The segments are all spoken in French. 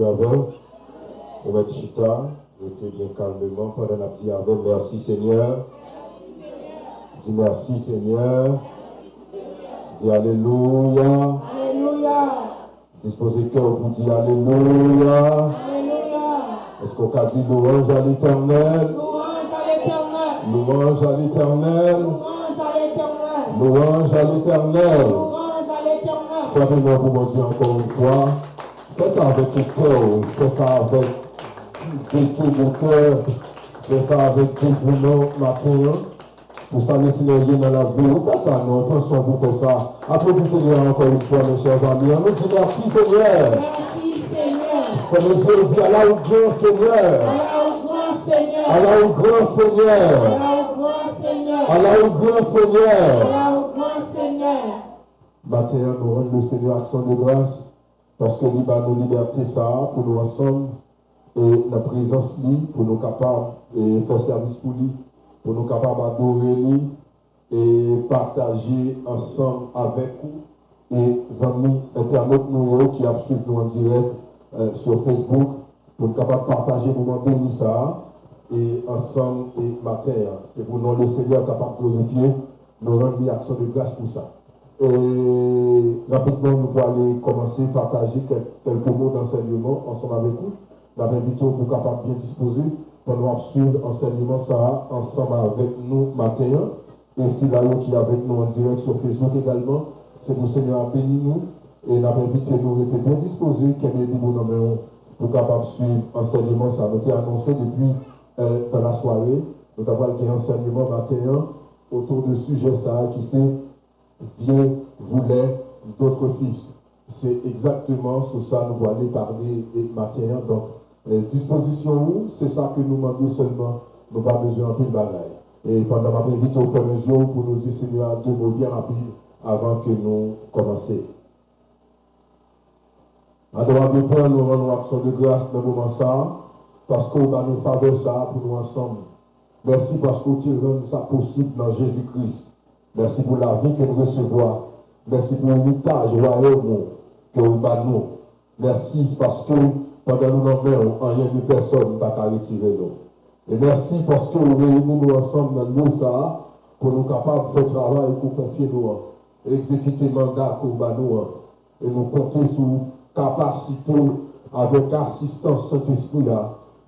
Avant, on va être chita, mettez bien calmement pendant la petite avec. Merci Seigneur. Dis merci Seigneur. Dis Alléluia. Alléluia. Disposez le cœur pour dire Alléluia. Alléluia. Est-ce qu'on a dit louange à l'Éternel? Louange à l'Éternel. Louange à l'Éternel. Louange à l'Éternel. Louange à l'Éternel. Louange à l'Éternel. Fermez-moi pour mon Dieu encore une fois. Fais ça avec tout cœur. Fais ça avec tout mon cœur. Fais ça avec tout mon matin. Pour ça, les synergies dans la vie. Fais ça, non. Pensons pour faire ça. Applaudissez Seigneur encore une fois, mes chers amis. On nous dit merci Seigneur. Merci Seigneur. Comme le Dieu dit, Allah au grand Seigneur. Allah au grand Seigneur. Allah au grand Seigneur. Allah au grand Seigneur. Allah au grand Seigneur. Allah au grand Seigneur. Matin, nous rendons le Seigneur action de grâce parce que nous avons nos libertés ça pour nous ensemble et la présence lui pour nous capables de faire service pour lui, pour nous capables d'adorer lui et partager ensemble avec vous et amis internautes nous qui suivent nous en direct sur Facebook pour nous capables de partager pour nous bénir ça et ensemble et matin. C'est pour nous le Seigneur capable de glorifier, nous rendre l'action de grâce pour ça. Et rapidement, nous allons aller commencer à partager quelques mots d'enseignement ensemble avec vous. Nous avons invité pour capable bien disposer pour nous suivre l'enseignement ça ensemble avec nous matin. Et si là qui est avec nous en direct sur Facebook également, c'est pour le Seigneur a béni nous. Et nous avons invité nous être bien disposés, qu'il y ait des bonhommes pour capable suivre l'enseignement ça. Nous avons annoncé depuis dans la soirée, nous avons un enseignement matin autour du sujet ça qui c'est Dieu voulait d'autres fils. C'est exactement sur ça que nous allons aller parler matin. Donc, disposition, c'est ça que nous demandons seulement. Nous n'avons pas besoin de bagaille. Et pendant ma invite au fur et à mesure pour nous dire, Seigneur, deux mots bien rapides avant que nous commencions. En droit de point, nous rendons action de grâce dans le moment ça, parce qu'on va nous faire ça pour nous ensemble. Merci parce que tu rends ça possible dans Jésus-Christ. Merci pour la vie que nous recevons. Merci pour l'héritage royaume que nous avons. Merci parce que pendant nous n'avons rien de personne ne va retirer nous. Et merci parce que nous réunissons nous ensemble dans nous ça pour nous capables de faire travail et pour confier nous. Exécuter le mandat que nous avons. Et nous compter sur capacité avec assistance Saint-Esprit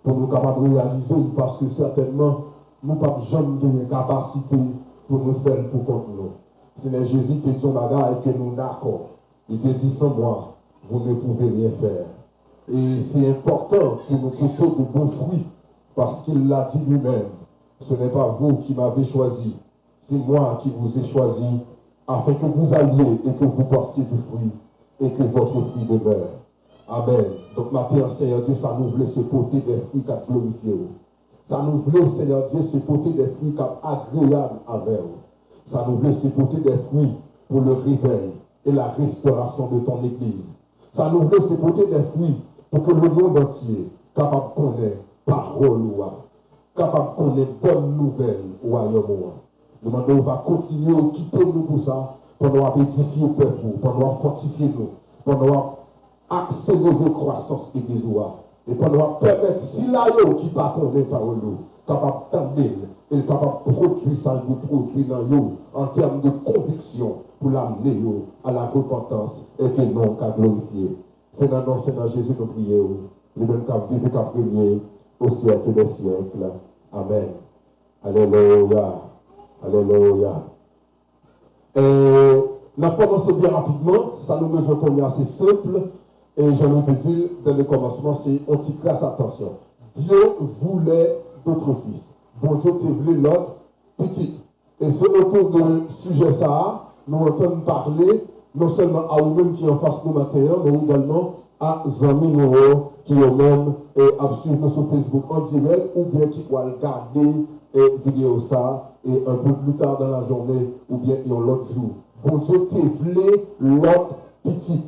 pour nous capables de réaliser parce que certainement nous n'avons jamais de capacité pour nous faire pour contre nous. Seigneur Jésus te dit bagarre et que nous d'accord. Il te dit sans moi, vous ne pouvez rien faire. Et c'est important pour nous porter de bons fruits parce qu'il l'a dit lui-même. Ce n'est pas vous qui m'avez choisi, c'est moi qui vous ai choisi afin que vous alliez et que vous portiez du fruit et que votre fruit demeure. Amen. Donc ma Père Seigneur Dieu, ça nous voulait se porter des fruits qui glorifiés. Ça nous voulait, Seigneur Dieu, se porter des fruits agréables avec vous. Ça nous voulait se porter des fruits pour le réveil et la restauration de ton Église. Ça nous voulait se porter des fruits pour que le monde entier, capable de connaître parole, capable de connaître bonne nouvelle, royaume. Nous demandons, on va continuer à quitter nous pour ça, pour nous édifier le peuple, pour nous fortifier nous, pour nous accélérer la croissance de l'Église. Et pour nous permettre, si là, qui ne pas connaître parole, capable d'amener et capable de produire ça, de produire dans nous, en termes de conviction, pour l'amener à la repentance et que non qu'à glorifier. C'est dans le Seigneur Jésus que nous prions, les mêmes qu'à vivre et qu'à prier au siècle des siècles. Amen. Alléluia. Alléluia. Nous avons commencé bien rapidement, ça nous besoin qu'on est assez simple, et je vous dire, dès le commencement, c'est on t'y prête attention. Dieu voulait d'autres fils. Bon Dieu, tu voulais l'autre petit. Et c'est autour de ce sujet ça, nous entendons parler, non seulement à nous-mêmes qui en face de matin, mais également à Zami Nouro, qui eux-mêmes suivent sur Facebook en direct, ou bien qui vont regarder vidéo ça, et un peu plus tard dans la journée, ou bien l'autre jour. Bon Dieu, tu voulais l'autre petit.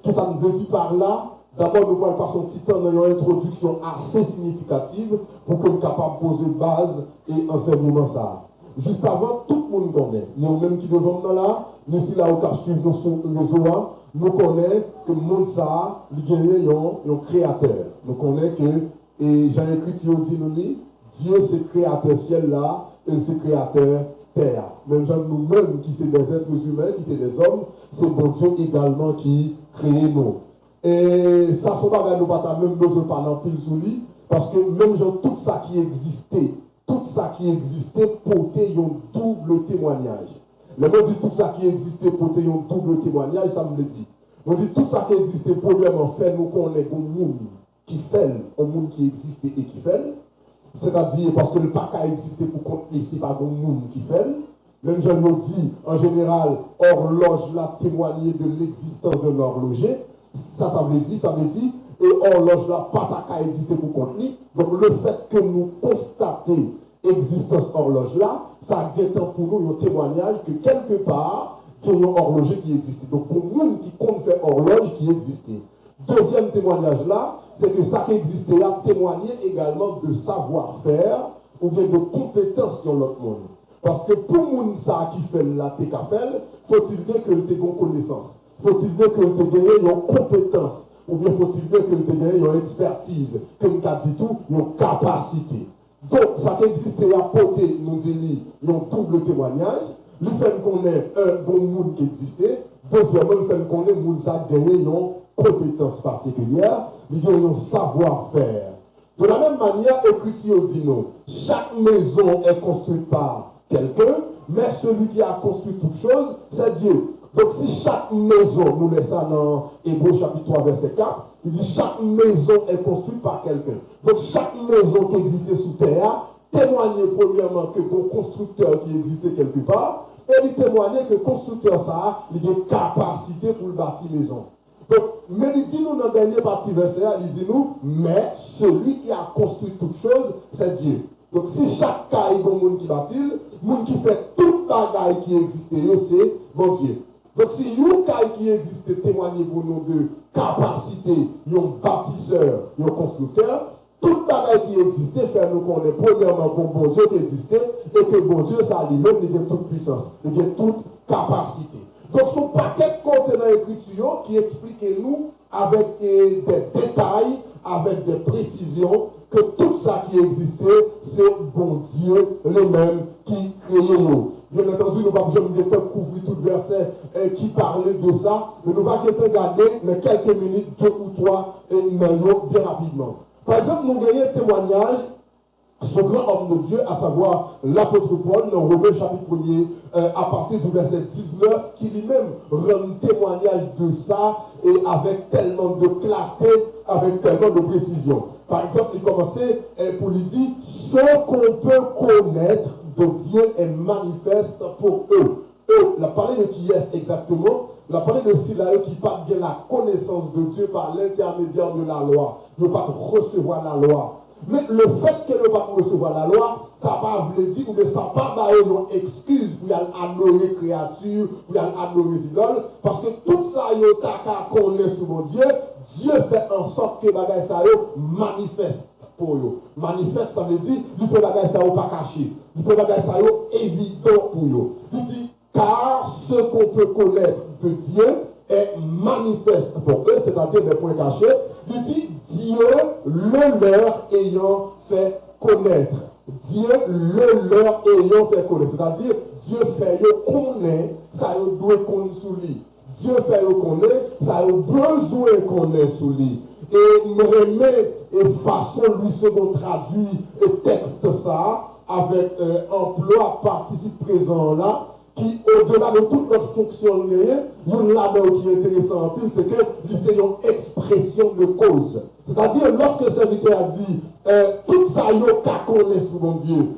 Qu'est-ce que ça nous veut dire par là? D'abord, nous allons passer un petit temps dans une introduction assez significative pour que nous soyons capables de poser base et enseignement ça. Juste avant, tout le monde connaît. Nous-mêmes qui devons dans là, nous sommes là au cap suivre nos sur le réseau, nous connaissons que le monde ça, il y a un créateur. Nous connaissons que, et Jean-Écriture dit nous, Dieu c'est créateur ciel là, et c'est créateur terre. Même nous-mêmes qui sommes des êtres humains, qui sommes des hommes, c'est bon Dieu également qui crée nous. Et ça, ce n'est pas nous pas même besoin de parler en pile sous lui, parce que même tout ça qui existait, portait un double témoignage. Le mot dit tout ça qui existait portait un double témoignage, ça me le dit. On dit tout ça qui existait, premièrement, fait nous connaître un monde qui fait, un monde qui existait et qui fait. C'est-à-dire parce que le pas qu'à exister pour compter ici par un monde qui fait. Même je nous dis, en général, horloge l'a témoigné de l'existence d'un horloger. Ça veut dire, et horloge l'a pas qu'à exister pour compter. Donc le fait que nous constatons l'existence horloge là, ça détend pour nous un témoignage que quelque part, il y a un horloger qui existait. Donc pour nous qui compte faire horloge qui existait. Deuxième témoignage là, c'est que ça qui existait là témoignait également de savoir-faire ou bien de compétences sur l'autre monde. Parce que pour monde ça qui fait la TKFL, faut-il dire que tu as une connaissance, faut-il dire que tu as gagné une compétence, ou bien faut-il dire que tu as gagné une expertise, comme tu as dit tout, une capacité. Donc ça qui existait à côté, nous dit, un double témoignage, lui fait qu'on ait un bon monde qui existait, deuxièmement, lui fait qu'on ait un monde ça gagné une compétence particulière, il y a un savoir-faire. De la même manière, Écriture dit nous, chaque maison est construite par quelqu'un, mais celui qui a construit toute chose, c'est Dieu. Donc si chaque maison, nous laissons dans Hébreux chapitre 3, verset 4, il dit chaque maison est construite par quelqu'un. Donc chaque maison qui existait sous terre, témoignait premièrement que le constructeur qui existait quelque part, et il témoignait que le constructeur ça, il a une capacité pour bâtir maison. Donc, mais il dit nous dans la dernière partie verset, il dit nous, mais celui qui a construit toute chose, c'est Dieu. Donc si chaque cas est bon monde qui bâtit, le monde qui fait toute bagaille qui existait, c'est bon Dieu. Donc si une cas qui existe témoigne pour nous de capacité, un bâtisseur, un constructeur, toute bagaille qui existait fait nous connaître premièrement que bon Dieu qui existait et que bon Dieu ça lui-même il a toute puissance, il a toute capacité. Donc son paquet contenant l'écriture qui explique nous avec des détails, avec des précisions, que tout ça qui existait, c'est bon Dieu lui-même qui créait nous. Bien entendu, nous ne pouvons pas couvrir tout verset qui parlait de ça, mais nous allons regarder mais quelques minutes, 2 ou 3, bien rapidement. Par exemple, nous gagnons un témoignage ce grand homme de Dieu, à savoir l'apôtre Paul, dans Romains chapitre 1er, à partir du verset 19, qui lui-même rend témoignage de ça, et avec tellement de clarté, avec tellement de précision. Par exemple, il commençait pour lui dire, ce qu'on peut connaître de Dieu est manifeste pour eux. Eux, la parole de qui est exactement, la parole de ceux qui parlent bien la connaissance de Dieu par l'intermédiaire de la loi, ne pas recevoir la loi. Mais le fait que nous ne pas recevoir la loi, ça n'a pas voulu dire, ou bien ça n'a pas donné une excuse pour adorer créature, pour adorer idoles, parce que tout ça, il y a connaître sur mon Dieu, Dieu fait en sorte que les bagages ça manifeste pour eux. Manifeste, ça veut dire, il peut bagages ça pas caché, il peut bagages ça évident pour eux. Il dit, car ce qu'on peut connaître de Dieu est manifeste pour eux, c'est-à-dire des points cachés. Il dit, Dieu le leur ayant fait connaître. Dieu le leur ayant fait connaître. C'est-à-dire, Dieu fait connaître, ça doit connaître sous lui. Dieu fait connaître, ça a besoin connaître sous lui. Et me remet et façon lui second traduit et texte ça avec emploi participe présent là, qui, au-delà de toute notre fonction, il y a là-dedans qui est intéressant en plus, c'est que c'est une expression de cause. C'est-à-dire, lorsque le serviteur a dit, tout ça, il y a qu'à connaître sur mon Dieu,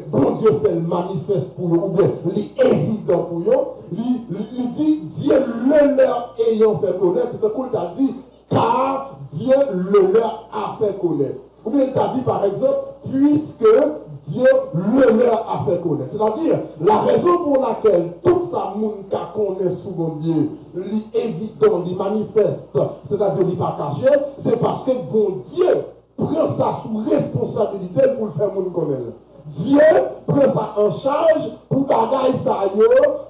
bon Dieu fait le manifeste pour eux, ou bien, il est évident pour eux, il dit, Dieu le leur ayant fait connaître, c'est ce qu'il a dit, car Dieu le leur a fait connaître. Ou bien, il t'a dit, par exemple, puisque Dieu le leur a fait connaître. C'est-à-dire, la raison pour laquelle tout ça, monde qui connaît sous mon Dieu, l'évident, les manifeste, c'est-à-dire les pas caché, c'est parce que bon Dieu prend ça sous responsabilité pour le faire monde connaître. Dieu prend ça en charge pour bagaille ça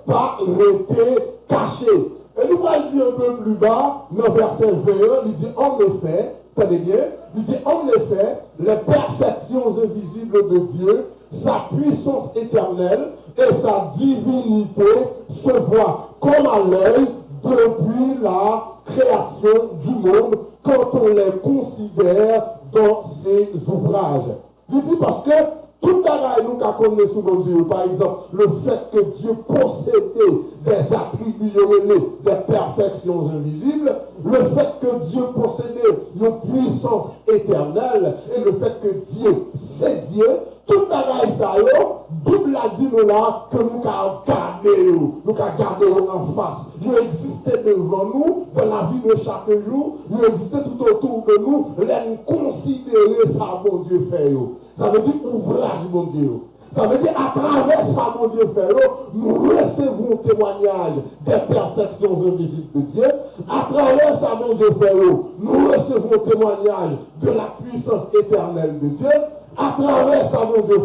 pas rester caché. Et nous allons dire un peu plus bas, dans le verset 21, il dit en effet, tenez bien, il dit en effet, les perfections invisibles de Dieu, sa puissance éternelle et sa divinité se voient comme à l'œil depuis la création du monde quand on les considère dans ses ouvrages. Il dit parce que tout bagaille nous connaissons sous nos Dieu, par exemple, le fait que Dieu possédait des attributs, des perfections invisibles, le fait que Dieu possédait une puissance éternelle, et le fait que Dieu, c'est Dieu, tout bagaille ça, Bible a dit nous là que nous avons gardé en face. Nous existait devant nous, dans la vie de chaque jour, nous existait tout autour de nous, nous considérer ça, mon Dieu, fait. Ça veut dire ouvrage, mon Dieu. Ça veut dire à travers ça, mon Dieu, fait, nous recevons témoignage des perfections invisibles de Dieu. À travers ça, mon Dieu, fait, nous recevons témoignage de la puissance éternelle de Dieu. À travers ça, mon Dieu,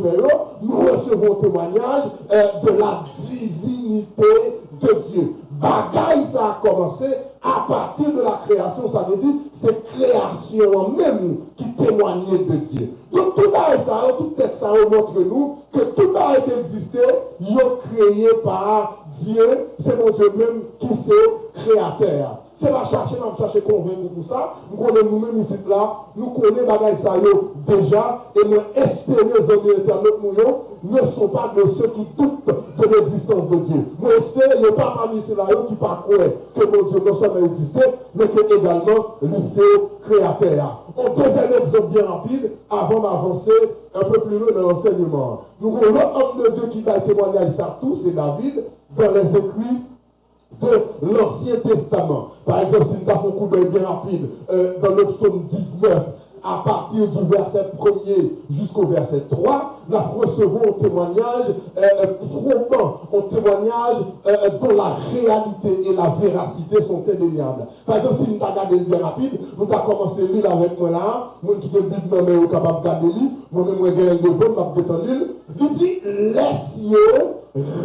nous recevons témoignage de la divinité de Dieu. Bagaille, ça a commencé à partir de la création, ça veut dire c'est création même qui témoignait de Dieu. Donc tout ça, tout texte ça montre nous que tout a été existé, il est créé par Dieu, c'est mon Dieu même qui c'est créateur. C'est la chercher, on chercher convaincre pour ça. Nous connaissons nous-mêmes ici là, nous connaissons bagaille ça déjà, et nous espérons les hommes internet ne sont pas de ceux qui doutent de l'existence de Dieu. Nous espérons ne pas parmi ceux-là qui pas croire que mon Dieu non seulement existait, mais que également lui c'est créateur. On deuxième exemple bien rapide, avant d'avancer un peu plus loin dans l'enseignement. Nous avons l'homme de Dieu qui va témoigner à ça tout, c'est David, dans les écrits de l'Ancien Testament. Par exemple, si nous avons un coup d'œil bien rapide dans le psaume 19, à partir du verset 1er jusqu'au verset 3, nous recevons un témoignage probant, un témoignage dont la réalité et la véracité sont indéniables. Par exemple, si nous avons regardé bien rapide, nous avons commencé à lire avec moi là, moi qui ai Bible, mais est capable de regarder, moi-même, je vais le bon, je vais lire. Il dit, les cieux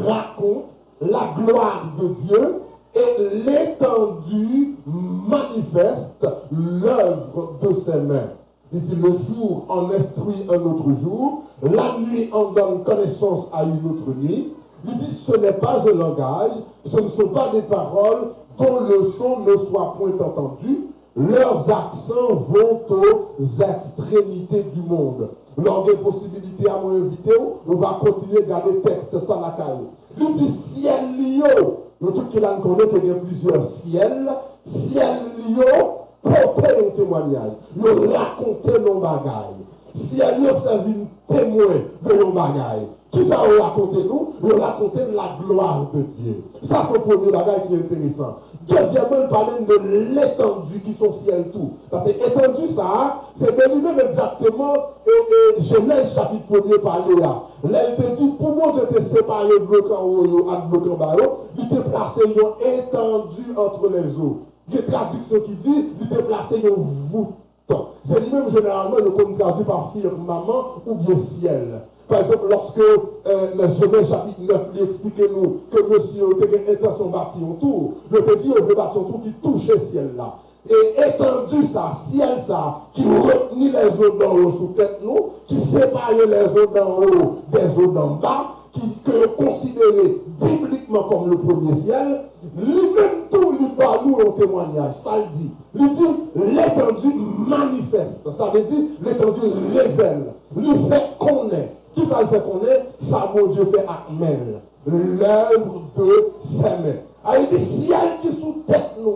racontent la gloire de Dieu et l'étendue manifeste l'œuvre de ses mains. Il dit, le jour en instruit un autre jour, la nuit en donne connaissance à une autre nuit. Il dit, ce n'est pas un langage, ce ne sont pas des paroles dont le son ne soit point entendu. Leurs accents vont aux extrémités du monde. Lors des possibilités à m'inviter, on va continuer à garder texte sans la caille. Il dit, ciel lio, le truc qu'il a connaît qu'il y a plusieurs ciels, ciel lio, porter un témoignage, nous raconter nos bagailles. Si elle nous servi témoin de nos bagailles, qui ça va raconter nous? Nous raconter la gloire de Dieu. Ça, c'est le premier bagage qui est intéressant. Deuxièmement, il parle de l'étendue qui sont ciel tout. Parce que étendue, ça, c'est délivré exactement Genèse chapitre 1er parler là. Là, il te dit, pour moi, je t'ai séparé bloc en haut et bloc en bas, il t'a placé une étendue entre les eaux. Il y a une traduction qui dit, il t'a placé une voûte. C'est lui-même généralement le qu'on traduit par firmament ou bien ciel. Par exemple, lorsque le Genèse chapitre 9 lui explique-nous que monsieur a intention de bâtir un tour, le petit veut bâtir un tour qui touche le ciel là. Et étendu ça, ciel ça, qui retenit les eaux d'en haut sous tête nous, qui sépare les eaux d'en haut des eaux d'en bas, que considéré bibliquement comme le premier ciel, lui-même tout lui parle nous en témoignage, ça le dit. Il dit l'étendue manifeste, ça veut dire l'étendue révèle, lui fait connaître. Qui ça le fait connaître? Ça mon Dieu fait Akmel, l'œuvre de ses mains. Il dit ciel qui sous tête nous,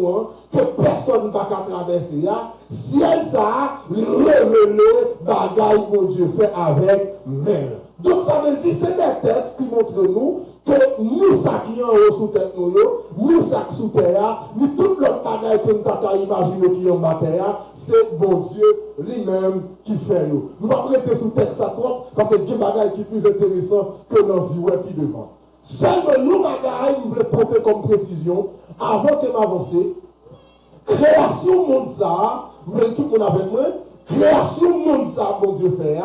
que personne ne va traverser, ciel ça, révélé, bagaille mon Dieu fait avec main. Donc ça veut dire c'est des textes qui montrent nous que nous sacrions sous tête nous sacs sous terre, nous tout l'autre bagaille que nous avons imaginé qui est en terre, c'est bon Dieu lui-même qui fait nous. Nous allons prêter sous texte ça trop, parce que c'est des bagailles qui est plus intéressant que nos vies qui devant. Seulement nous bagailles, nous voulons porter comme précision, avant que m'avance, création monde ça, vous voulez tout le monde avec moi, création monde ça, bon Dieu fait,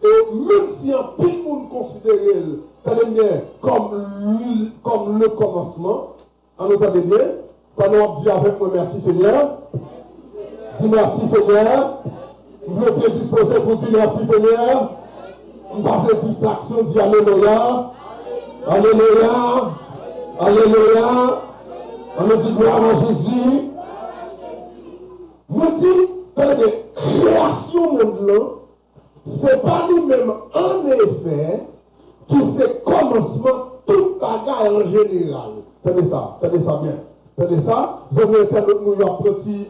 et même si un peu de monde considère comme le commencement, en entendez bien, Pendant on dit avec moi merci Seigneur. Dis merci Seigneur. Vous êtes disposé pour dire merci Seigneur. On va faire distraction, dit Alléluia. Alléluia. Alléluia. On nous dit gloire à Jésus. Nous dit, création monde, c'est pas nous-mêmes en effet qui c'est commencement tout bagaille en général. Tenez ça bien. Tenez ça, vous avez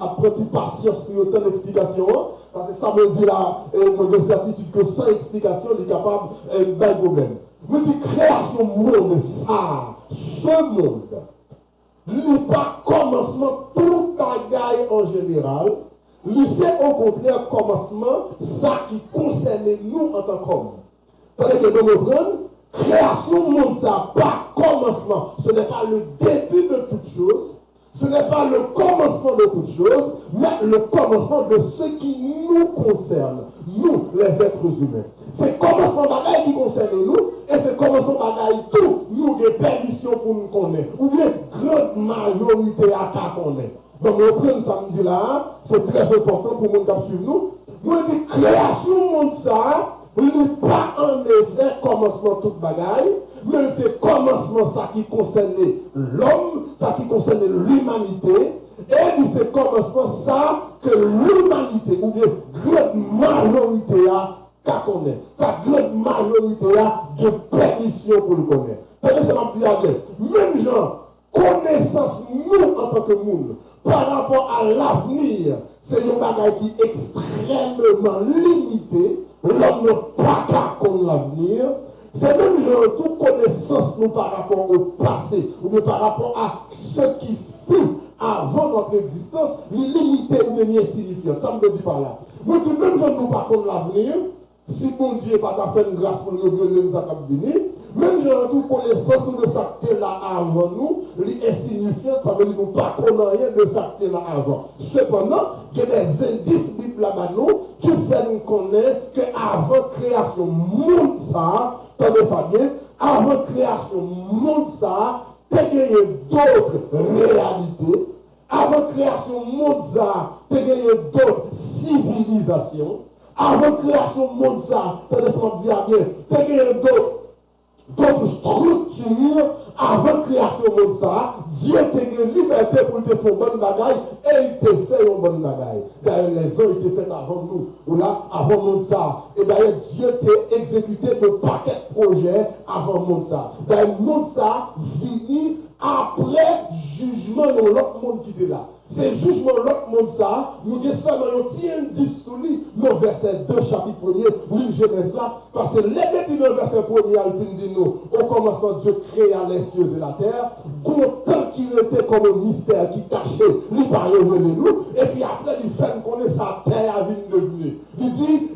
apprenti patience pour autant d'explications. Parce que ça me dit là, de certitude que sans explication, il est capable d'un problème. Nous dit création monde, ça, ce monde. Lui pas commencement tout bagaille en général, lui c'est au contraire commencement ça qui concerne nous en tant qu'hommes. Tandis que nous comprenons, création monde ça pas commencement, ce n'est pas le début de toute chose, ce n'est pas le commencement de toute chose, mais le commencement de ce qui nous concerne, nous les êtres humains. C'est commencement bagaille qui concerne nous, et c'est commencement bagaille tout, nous des perditions pour nous connaître, ou bien grande majorité à cas connaître. Donc nous prenons samedi là, c'est très important pour nous qui suivre nous. Nous disons création monde ça, n'est pas en effet commencement toute bagaille, mais c'est commencement ça qui concerne l'homme, ça qui concerne l'humanité, et c'est commencement ça que l'humanité, ou bien grande majorité a qu'à connaître. Sa grande majorité a de permission pour le connaître. C'est-à-dire, ça m'a dit, même gens, connaissance nous en tant que monde, par rapport à l'avenir, c'est un bagage qui est extrêmement limité. L'homme n'a pas qu'à connaître l'avenir. C'est même toute connaissance nous par rapport au passé, ou bien par rapport à ce qui fut avant notre existence, limité ou bien insignifiant. Ça me dit par là. Nous disons même que nous pas connaître l'avenir, si bon Dieu n'a pas fait une grâce pour nous révéler nous a béni, même si nous connaissons de ça qui est là avant nous, l'insignifiant, ça veut dire que nous ne connaissons rien de ça qui est là avant. Cependant, il y a des indices bibliques là-bas qui font nous connaître qu'avant création monde ça, tenez ça bien, avant création monde ça, il y a d'autres réalités. Avant création monde ça, il y a d'autres civilisations. Avant création monde ça, tenez-moi dire bien, il y a d'autres structures. Avant création monde ça, Dieu t'a donné liberté pour te faire une bonne bagaille et il t'a fait une bonne bagaille. D'ailleurs, les hommes étaient faits avant nous, ou là, avant monde ça. Et d'ailleurs, Dieu t'a exécuté de paquets de projets avant monde ça. D'ailleurs, monde ça finit après jugement dans l'autre monde qui était là. C'est jugement l'autre monde ça, nous disons seulement un petit indice sous lui, dans verset 2, chapitre 1er, oui, Genèse là, parce que depuis le verset 1er, il dit nous, au commencement, Dieu créa les cieux et la terre, tant qu'il était comme un mystère qui cachait, il pas révélé nous, et puis après, il fait connaître sa terre à vie devenue. Il dit,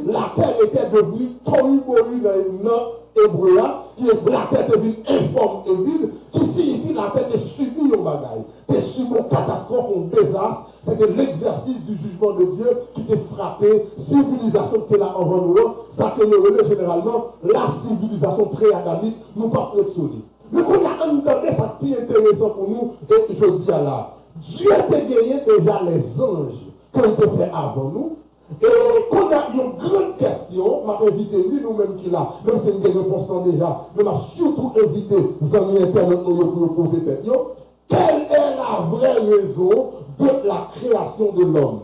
la terre était devenue tohu-bohu dans le nord hébreu là, qui est la terre devenue informe et vide, qui signifie la terre est subie au bagaille, c'est subi une catastrophe, un désastre, c'était l'exercice du jugement de Dieu qui t'a frappé, civilisation qui est là avant nous, ça que nous relève généralement la civilisation pré-adamique, nous pas solide. Mais qu'on a entendu ça qui est intéressant pour nous, et je dis à là, Dieu t'a gagné déjà les anges qui ont été faits avant nous. Et qu'on a une grande question, m'a invité nous-mêmes qui là, même si nous avons réponse déjà, mais m'a surtout invité les amis internet pour poser question. Quelle est la vraie raison de la création de l'homme?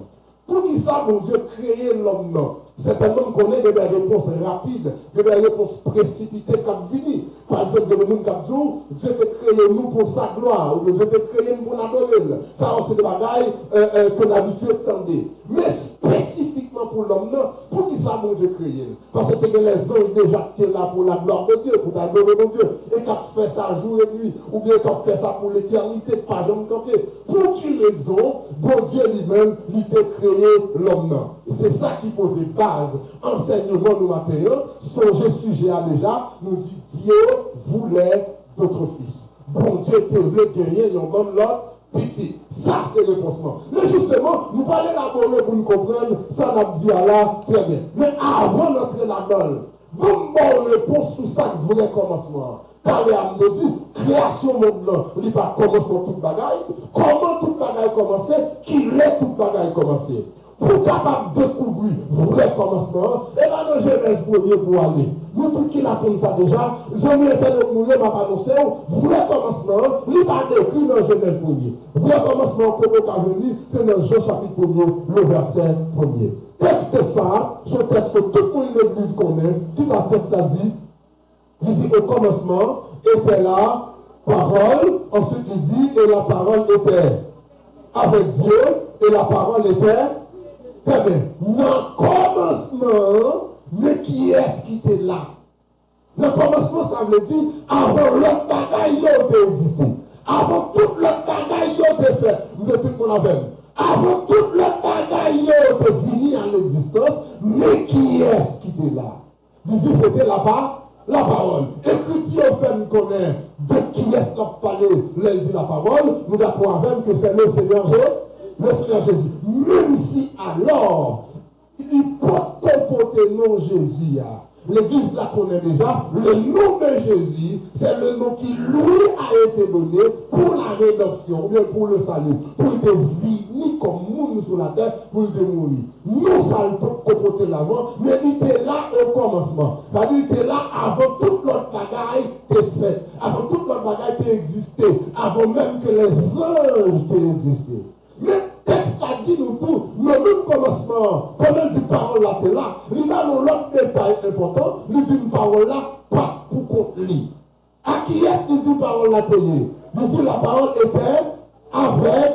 Pour qui ça, mon Dieu, créer l'homme, non? Certainement, qu'on ait des réponses rapides, des réponses précipitées comme Vini. Par exemple, le monde qui dit, Dieu t'a créé nous pour sa gloire, ou Dieu t'a créé nous pour l'adorer. Ça, c'est des bagailles que l'habitude tendait. Mais spécifiquement pour l'homme, non, pour qui ça, mon Dieu, créé? Parce que les anges déjà qui sont là pour la gloire de Dieu, pour adorer mon Dieu, et qui a fait ça jour et nuit, ou bien qui a fait ça pour l'éternité, pas jamais camper. Pour qui raison, bon Dieu lui-même, il t'a créé l'homme, non? C'est ça qui pose les bases. Enseignement nous matériaux, songez sujet à déjà, nous dit Dieu voulait d'autres fils. Bon Dieu te veut gagner, il y a un bon l'autre petit. Ça c'est le commencement. Mais justement, nous parlons d'abord pour nous comprendre, ça n'a dit à là, très bien. Mais avant d'entrer là-dedans, nous avons une réponse sur ça, vrai commencement. T'as l'air de dire, création monde, il pas commencement toute bagaille, comment toute bagaille commencer, qui est toute bagaille commencer. Pour capable de découvrir le vrai commencement, et là, nous, Genèse premier pour aller. Nous, tout qui l'attendent ça déjà, j'en ai fait le mourir, m'a annoncé, vrai commencement, il n'est pas décrit dans Genèse premier. Vrai commencement, comme on a venu, c'est dans Jean chapitre 1er, le verset 1er. Texte ça, ce texte que tout le monde l'église connaît, qui va texte a dit, il dit au commencement était la parole, ensuite il dit, et la parole était avec Dieu, et la parole était très bien. Dans le commencement, mais qui est-ce qui était là? Le commencement, ça veut dire, avant l'autre bagaille, il a existé. Avant toute l'autre bagaille, il a été fait. Nous devons tout le monde. Avant toute l'autre bagaille, il a été fini à l'existence, mais qui est-ce qui était là? Il dit, c'était là-bas. La parole. Écriture fait nous connaître de qui est-ce qu'on parlait, dit la parole, nous apprenons même que c'est le Seigneur Jésus. Même si alors, il porte nom Jésus. L'église la connaît déjà, le nom de Jésus, c'est le nom qui lui a été donné pour la rédemption, ou bien pour le salut, pour être venu comme monde sur la terre, pour être mourir. Nous, ça ne peut pas comporter l'avant, mais il était là au commencement. C'est-à-dire, il était là avant toute notre bagaille était faite, avant toute notre bagaille était existée, avant même que les anges aient existé. Mais texte a dit nous tout, le même commencement, pendant une parole là, c'est là, il a l'autre détail important, il dit une parole là, pas pour contre lui. À qui est-ce qu'il dit une parole là payée? Il dit la parole était avec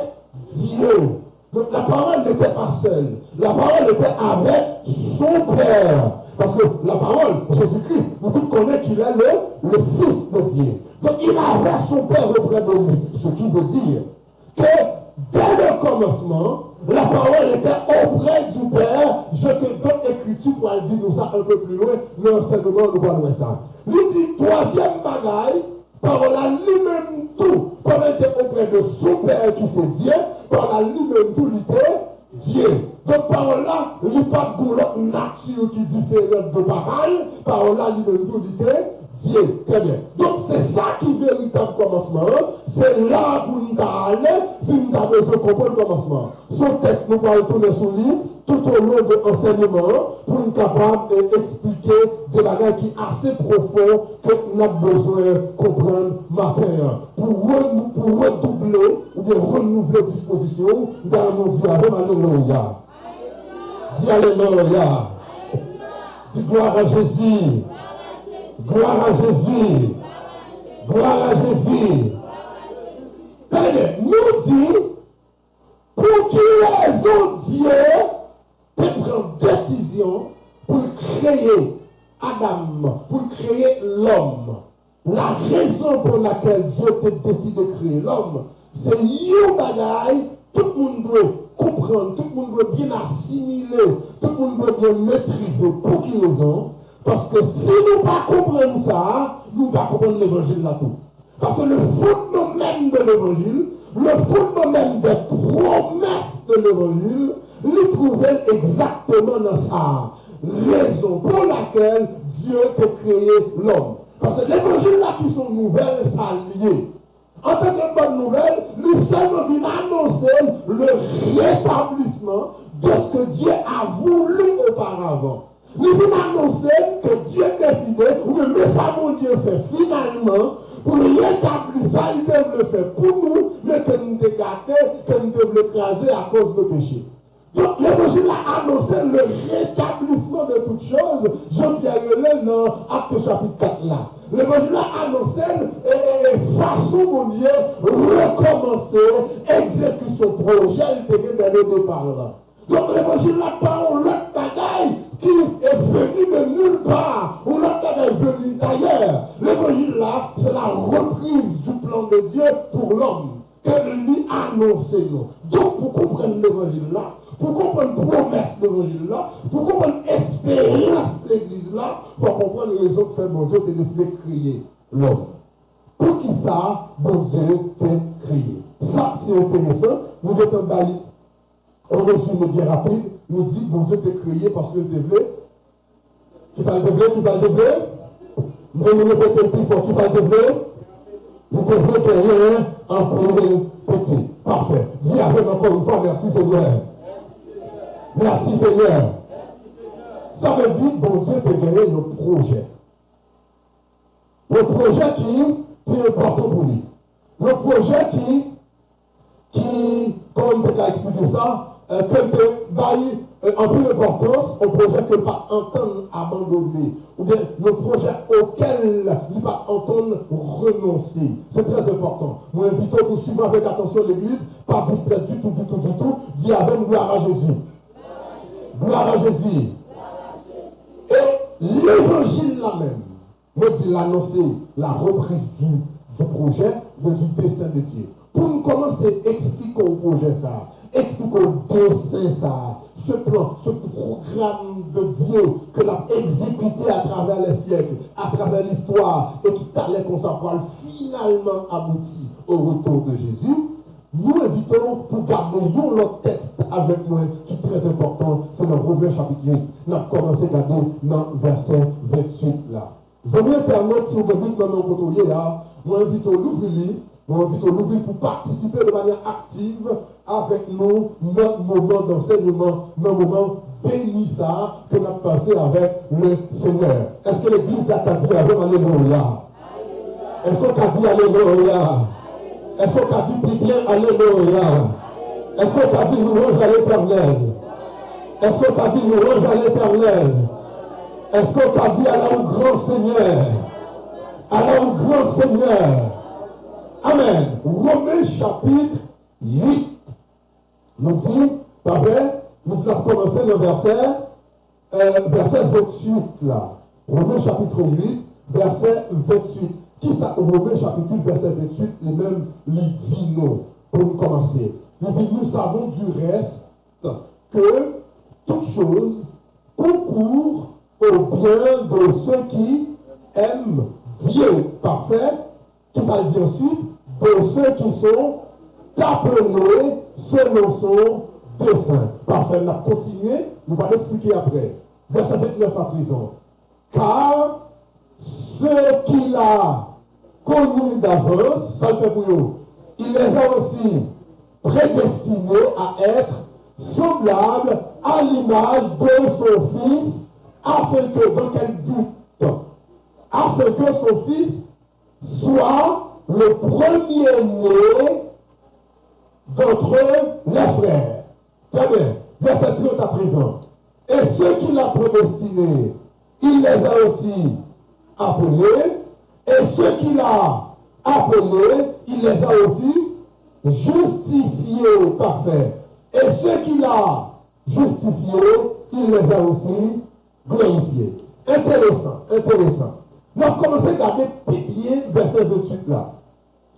Dieu. Donc la parole n'était pas seule, la parole était avec son Père. Parce que la parole, Jésus-Christ, nous tous connaissons qu'il est le Fils de Dieu. Donc il avait son Père auprès de lui, ce qui veut dire que dès le commencement, la parole était auprès du Père. Je te donne l'écriture pour aller dire nous ça un peu plus loin, mais enseignement nous parlons ça. Il dit, troisième bagaille, parole à lui-même tout, pendant était auprès de son Père qui c'est Dieu, parole à lui-même tout, il était Dieu. Donc parole là, il n'y a pas de l'autre nature qui dit période de bagaille, parole là, lui-même tout, il était Dieu. Très bien. Donc c'est ça qui est le véritable commencement. C'est là où nous allons aller si nous avons besoin de comprendre le commencement. Ce texte, nous allons tourner sur lui tout au long de l'enseignement pour nous capables d'expliquer des bagages qui sont assez profonds que nous avons besoin de comprendre matin. Pour redoubler ou bien renouveler disposition dans nos vies. Alléluia. Dis Alléluia. Dis gloire à Jésus. Gloire à Jésus. Gloire à Jésus. Très bien. Nous dit, pour qui raison Dieu te prend décision pour créer Adam, pour créer l'homme. La raison pour laquelle Dieu te décide de créer l'homme, c'est une bagaille, tout le monde doit comprendre, tout le monde doit bien assimiler, tout le monde doit bien maîtriser. Pour qui raison? Parce que si nous ne comprenons pas ça, nous ne comprenons pas l'évangile là tout. Parce que le fondement même de l'évangile, le fondement même des promesses de l'évangile, nous trouvons exactement dans sa raison pour laquelle Dieu a créé l'homme. Parce que l'évangile là qui sont nouvelles, ça lié. En tant que bonne nouvelle, nous sommes venus annoncer le rétablissement de ce que Dieu a voulu auparavant. Nous venons annoncer que Dieu a décidé, ou que le ça mon Dieu fait finalement, pour rétablir ça, il devait le faire pour nous, mais que nous devons gâter, que nous devons l'écraser à cause de péché. Donc l'évangile a annoncé le rétablissement de toutes choses. Jean-Pierre Yolène dans Acte chapitre 4 là. L'évangile a annoncé façon mon Dieu recommencer, exécuter son projet, il était dès le départ là. Donc l'évangile n'a pas l'autre bagaille qui est venu de nulle part, ou l'autre bagaille est venu d'ailleurs. L'évangile là, c'est la reprise du plan de Dieu pour l'homme, que lui a annoncé nous. Donc pour comprendre l'évangile là, pour comprendre la promesse de l'évangile là, pour comprendre l'expérience de l'église là, pour comprendre les raisons que bon Dieu t'a décidé de créer l'homme. Pour qui ça, bon Dieu t'a créé. Ça, c'est intéressant. Nous devons bailler. On reçoit bien rapide, nous dit, bon Dieu t'a créé parce que Dieu voulait. Qui ça le voulait? Mais nous répétons plus fort. Qui ça devrait? Vous devez gagner un premier petit. Parfait. Dis avec encore une fois, merci Seigneur. Merci Seigneur. Ça veut dire, bon Dieu peut gagner nos projets. Le projet qui est important pour lui. Le projet qui comment on peut expliquer ça, que vaille un peu d'importance au projet que pas entendre abandonner, ou bien le projet auquel il va entendre renoncer. C'est très important. Moi, invite à vous suivre avec attention l'église, pas distrait du tout. Dis avec gloire à Jésus. Gloire à Jésus. Et l'évangile là-même, me dit l'annoncer la reprise du projet, du dessein de Dieu. Pour nous commencer à expliquer au projet ça, expliquer au dessein ça, ce plan, ce programme de Dieu que l'a exécuté à travers les siècles, à travers l'histoire, et qui t'allait qu'on s'en parle finalement abouti au retour de Jésus, nous invitons pour garder notre texte avec moi, qui est très important, c'est dans Romains chapitre 8. Nous avons commencé à garder dans verset 28 là. J'aimerais internet, si vous avez dans mon côté là, nous invitons l'ouvrir pour participer de manière active avec nous dans notre moment d'enseignement, dans le moment bénissant que nous avons passé avec le Seigneur. Est-ce que l'église a dit avec Alléluia? Est-ce qu'on a dit Alléluia? Est-ce qu'on a dit bien Alléluia? Est-ce qu'on a dit louange à l'Éternel? Est-ce qu'on a dit louange à l'Éternel? Est-ce qu'on a dit alors grand Seigneur? Alors grand Seigneur? Amen. Romains chapitre 8. Nous dit, parfait, nous avons commencé le verset 28 là. Romains chapitre 8, verset 28. Qui ça, Romains chapitre 8, verset 28, et même les dit non, pour nous commencer. Il dit, nous savons du reste que toute chose concourt au bien de ceux qui aiment Dieu. Parfait. Qui ça dit ensuite? De ceux qui sont appelés selon son dessein. Parfait. On a continué, nous allons expliquer après. Verset 29 à présent. Car ceux qu'il a connus d'avance, ça le fait pour nous, il les a aussi prédestinés à être semblables à l'image de son Fils, afin que, dans quel but? Afin que son Fils soit le premier-né d'entre les frères. Très bien. Verset 30 à présent. Et ceux qu'il a prédestinés, il les a aussi appelés. Et ceux qu'il a appelés, il les a aussi justifiés. Parfait. Et ceux qu'il a justifiés, il les a aussi glorifiés. Intéressant. Nous avons commencé à regarder bien verset 28 là.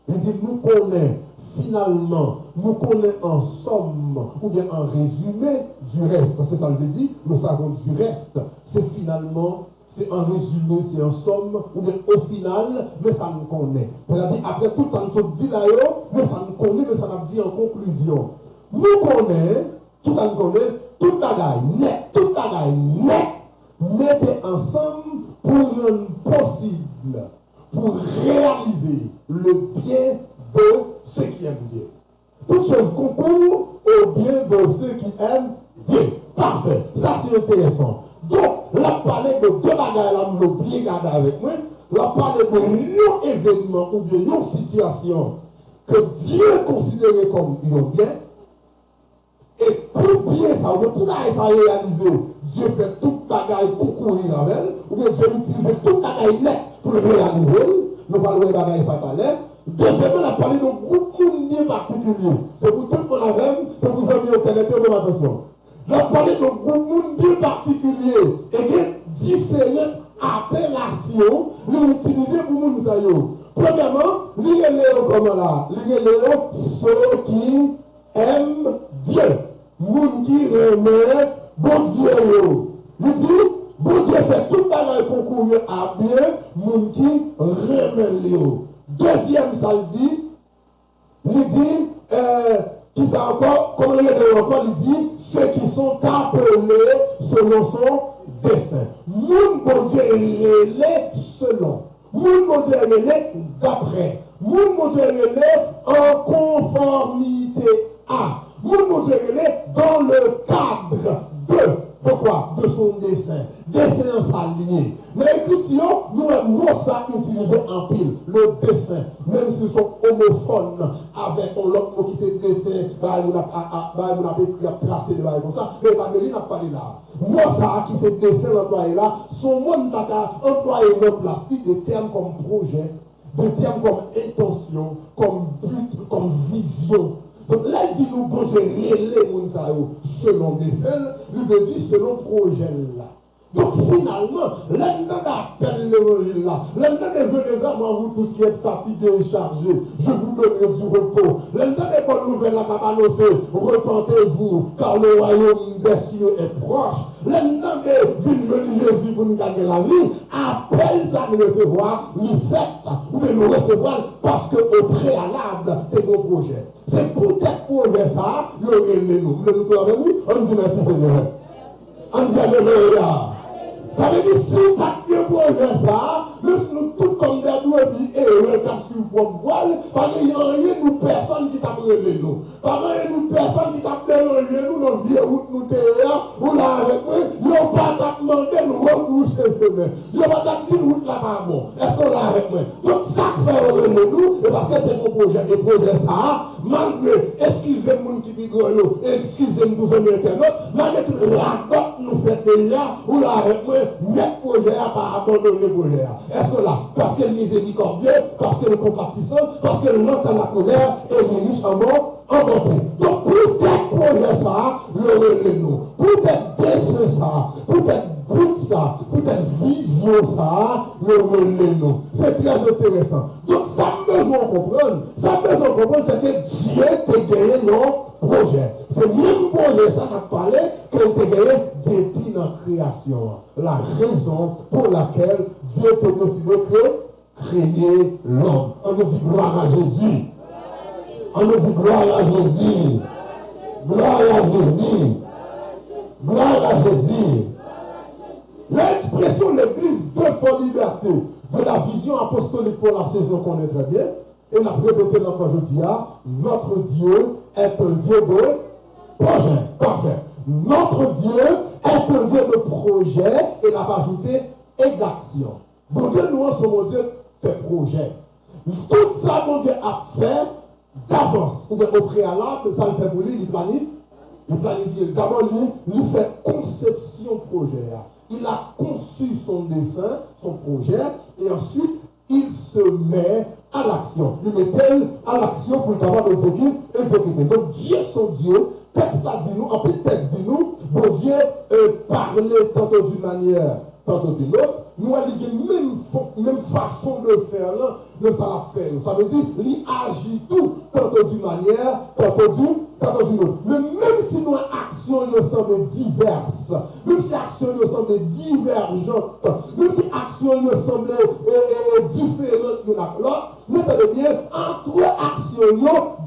Il dit, nous connaissons finalement, nous connaissons en somme, ou bien en résumé du reste. C'est ça le dit, nous savons du reste. C'est finalement, c'est en résumé, c'est en somme, ou bien au final, mais ça nous connaît. C'est-à-dire, après tout ça nous dit là, mais ça nous connaît, mais ça nous dit en conclusion. Nous connaissons, tout ça nous connaît, tout bagaille net, mettez ensemble pour rendre possible, pour réaliser le bien de ceux qui aiment Dieu. Toute chose concourt au bien de ceux qui aiment Dieu. Parfait. Ça, c'est intéressant. Donc, la parler de deux bagages, là, nous bien garder avec moi. La parler de nos événements ou bien nos situations que Dieu considérait comme bien. Et pour bien ça, pour ça réaliser, Dieu fait tout bagaille pour courir avec elle, ou bien Dieu utilise tout bagaille net pour le réaliser. Nous parlons de bagaille fatale. Deuxièmement, on a parlé d'un groupe bien particulier. C'est pour tout le monde avec, c'est pour vous amis au téléphone, attention. On a parlé d'un groupe bien particulier et de différentes appellations utilisées pour nous saillons. Premièrement, lisez-les comment là? Lisez-les ceux qui aiment Dieu. Moun qui remet bon Dieu. Il dit, bon Dieu fait tout le concourir à bien, moun qui remet Léo. Deuxième, ça le dit, il dit, qui ça encore, comment il dit encore, il dit, ceux qui sont appelés selon son dessein. Moun bon Dieu, les selon. Moun bon Dieu relé d'après. Moun bon Dieu relé en conformité à. Moun bon Dieu relé dans le cadre de quoi? De son dessein. Dessein s'aligner. Mais l'écriture, nous avons ça utilisé en pile, le dessein. Même s'ils sont homophones avec l'autre mot qui c'est dessin, on a écrit à tracer de comme ça, mais Valérie n'a pas parlé là. Moi, ça qui c'est dessin employé là, son monde n'a employé le plastique des termes comme projet, des termes comme intention, comme but, comme vision. Donc là, il dit nous, bon, j'ai réélé selon dessin, il veut dire selon projet là. Donc finalement, l'un appelle l'évangile là, l'un des venez à moi, vous tous qui êtes fatigués et chargés, je vous donnerai du repos. L'un des bonnes nouvelles là, qu'a annoncé, repentez-vous, car le royaume des cieux est proche. L'un des venus Jésus pour nous gagner la vie, appelle ça de recevoir, nous faites, vous devez nous recevoir parce qu'au préalable, c'est vos projets. C'est pour cette projet ça, nous nous. Vous voulez nous faire avec nous? On dit merci Seigneur. On dit alléluia. Ça veut dire si pas Dieu pour faire ça, nous tous comme des doués et heureux comme sur votre voile, parce qu'il n'y a rien de personne qui t'a brûlé nous. Parce qu'il n'y a rien de personne qui t'a dérangé nous dans le vieux route nous terre, ou là avec moi, ils n'ont pas t'a demandé nous repousser le chemin. Ils n'ont pas t'a dit route là pas bon. Est-ce qu'on l'a avec moi? Donc ça fait brûler nous, et parce que c'est mon projet, et projet ça, malgré, excusez-moi qui dit gros, excusez-moi pour son internet, malgré tout la dot nous fait déjà, ou là avec moi, mettre projet à pas abandonner projet. Est-ce que là, parce qu'elle est miséricordieux, parce qu'elle est compatissante, parce qu'elle lance à la colère, et elle riche en mort, en bonté. Donc, peut-être projet ça, le relais nous. Peut-être dessin ça, peut-être but ça, peut-être vision ça, le relais nous. C'est très intéressant. Donc, ça me besoin comprendre, c'est que Dieu t'a gagné nos projets. C'est même projet ça qu'a parlé que t'a gagné depuis la création. La raison pour laquelle Dieu t'a décidé de créer l'homme. On nous dit gloire à Jésus. On nous dit gloire à Jésus. Gloire à Jésus. Gloire à Jésus. L'expression de l'Église Dieu pour liberté de la vision apostolique pour la saison qu'on est très bien. Et la répété encore je dis, notre Dieu est un Dieu de projet. Parfait. Notre Dieu est un Dieu de projet et n'a pas ajouté et d'action. Bon Dieu, nous sommes Dieu de projet. Tout ça, mon Dieu a fait d'avance. Ou bien au préalable, ça le fait pour lui, il planifie. D'abord, il fait conception projet. Il a conçu son dessin, son projet, et ensuite, il se met à l'action. Il met à l'action pour d'abord exécuter. Donc, Dieu, son Dieu, texte dit nous, en plus texte dit nous, bon Dieu parlait tantôt d'une manière, tantôt d'une autre. Nous avons la même façon de faire là, de ça la faire. Ça veut dire, il agit tout, tantôt d'une manière, tantôt d'une autre. Mais même si nos actions ne sont diverses, même si actions ne sont divergentes, même si actions ne sont différentes l'une à l'autre, nous savons bien, entre actions,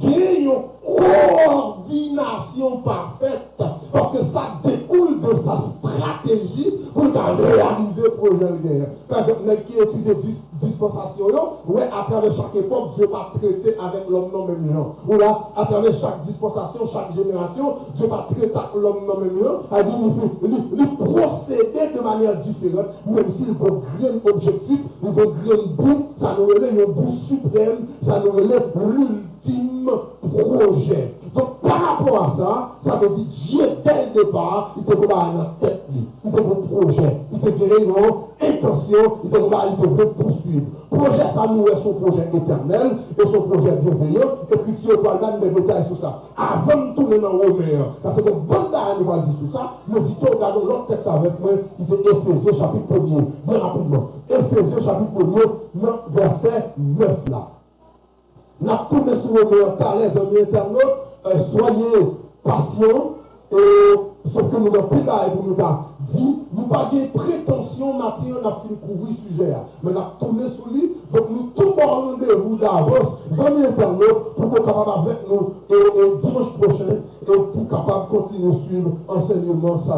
il y a une coordination parfaite. Parce que ça découle de sa stratégie pour réaliser le projet de guerre. Par exemple, qui étudie dispensation, ouais, à travers chaque époque, Dieu va traiter avec l'homme non même genre. Ou là, à travers chaque dispensation, chaque génération, Dieu va traiter avec l'homme non même genre. Il procéder de manière différente, même s'il veut un objectif, il veut un but, ça nous relève un but suprême, ça nous relève l'ultime projet. Donc, par rapport à ça, ça veut dire Dieu, dès le départ, il te combat dans la tête, il te veut projet, il te guérit une intention, il te veut poursuivre. Projet, ça nous est son projet éternel et son projet bienveillant. Et puis, tu parles là, de détails sur ça. Avant de tourner dans Romain, parce que bonne dame nous va dire sur ça, nous vite regardons l'autre texte avec moi, c'est Éphésiens chapitre 1er, bien rapidement. Éphésiens chapitre 1er, verset 9 là. La tournée sur Romain, t'as les amis internautes, soyez patients, et ce que nous avons pris pour nous dit, nous pas de prétention matière, on a pu couvrir le sujet, mais on a tourné sur lui, donc nous tout rendez-vous d'avance, amis internautes, pour qu'on capable avec nous, et dimanche prochain, et pour capable de continuer à suivre l'enseignement ça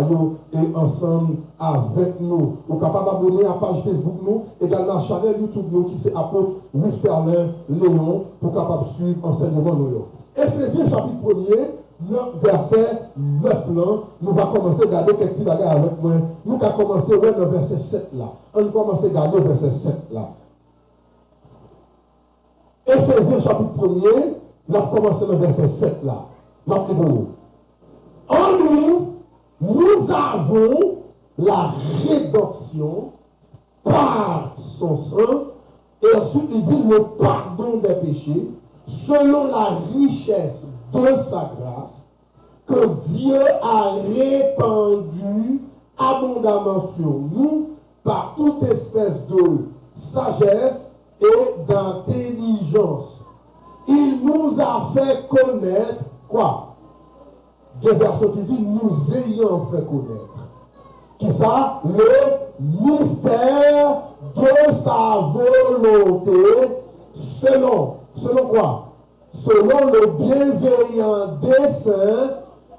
et ensemble avec nous. Vous capable d'abonner à la page Facebook nous, également à la chaîne YouTube nous qui c'est apôtre Louis-Ferlin Léon pour capable de suivre l'enseignement nous. Éphésiens chapitre 1er, verset 9 là, nous allons commencer à regarder quelques petits bagages avec moi. Nous allons commencer ouais, le verset 7 là. On va commencer à regarder le verset 7 là. Éphésiens chapitre 1er, nous allons commencer le verset 7 là. En lui, nous avons la rédemption par son sang, et ensuite il dit le pardon des péchés, selon la richesse de sa grâce, que Dieu a répandu abondamment sur nous par toute espèce de sagesse et d'intelligence. Il nous a fait connaître quoi? Des versets qui disent nous ayons fait connaître. Qui ça? Le mystère de sa volonté selon quoi? Selon le bienveillant dessein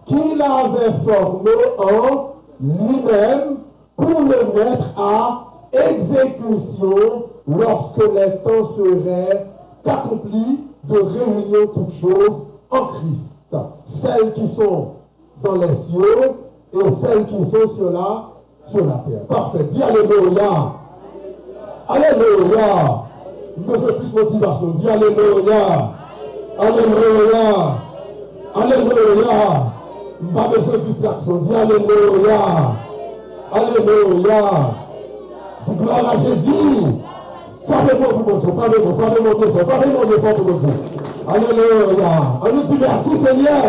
qu'il avait formé en lui-même pour le mettre à exécution lorsque les temps seraient accomplis de réunir toutes choses en Christ. Celles qui sont dans les cieux et celles qui sont sur la terre. Parfait. Dis Alléluia. Alléluia. Nous avons plus de motivation. Dis Alléluia. Alléluia. Alléluia. Pas besoin de distraction. Dis Alléluia. Alléluia. Dis gloire à Jésus. Parlez-moi pour mon Dieu. Parlez-moi pour mon Dieu. Parlez-moi pour mon Dieu. Alléluia. On nous dit merci Seigneur.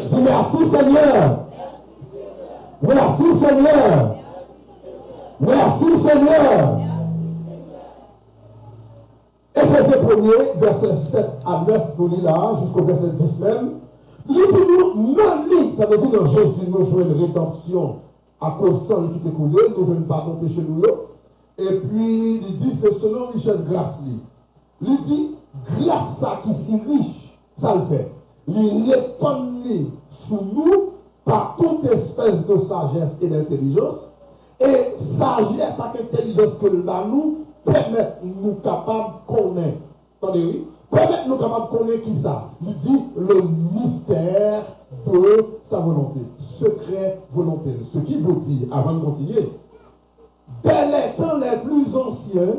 Dis merci Seigneur. Merci Seigneur. Merci Seigneur. Éphésiens 1er, verset 7 à 9, nous lisons là, jusqu'au verset 10 même. Lisez-nous, non lit, ça veut dire dans Jésus, nous jouons une rédemption à cause de sang qui est coulé, nous jouons pardon péché nous. Et puis, il dit, c'est selon richesse grâce. Il dit, grâce ça qui si riche, ça le fait. Il répand sous nous par toute espèce de sagesse et d'intelligence. Et sagesse et intelligence que nous permettent nous capables de connaître. Attendez, permettent nous capables de connaître qui ça? Il dit le mystère de sa volonté. Secret volonté. Ce qui veut dire, avant de continuer, dès les temps les plus anciens,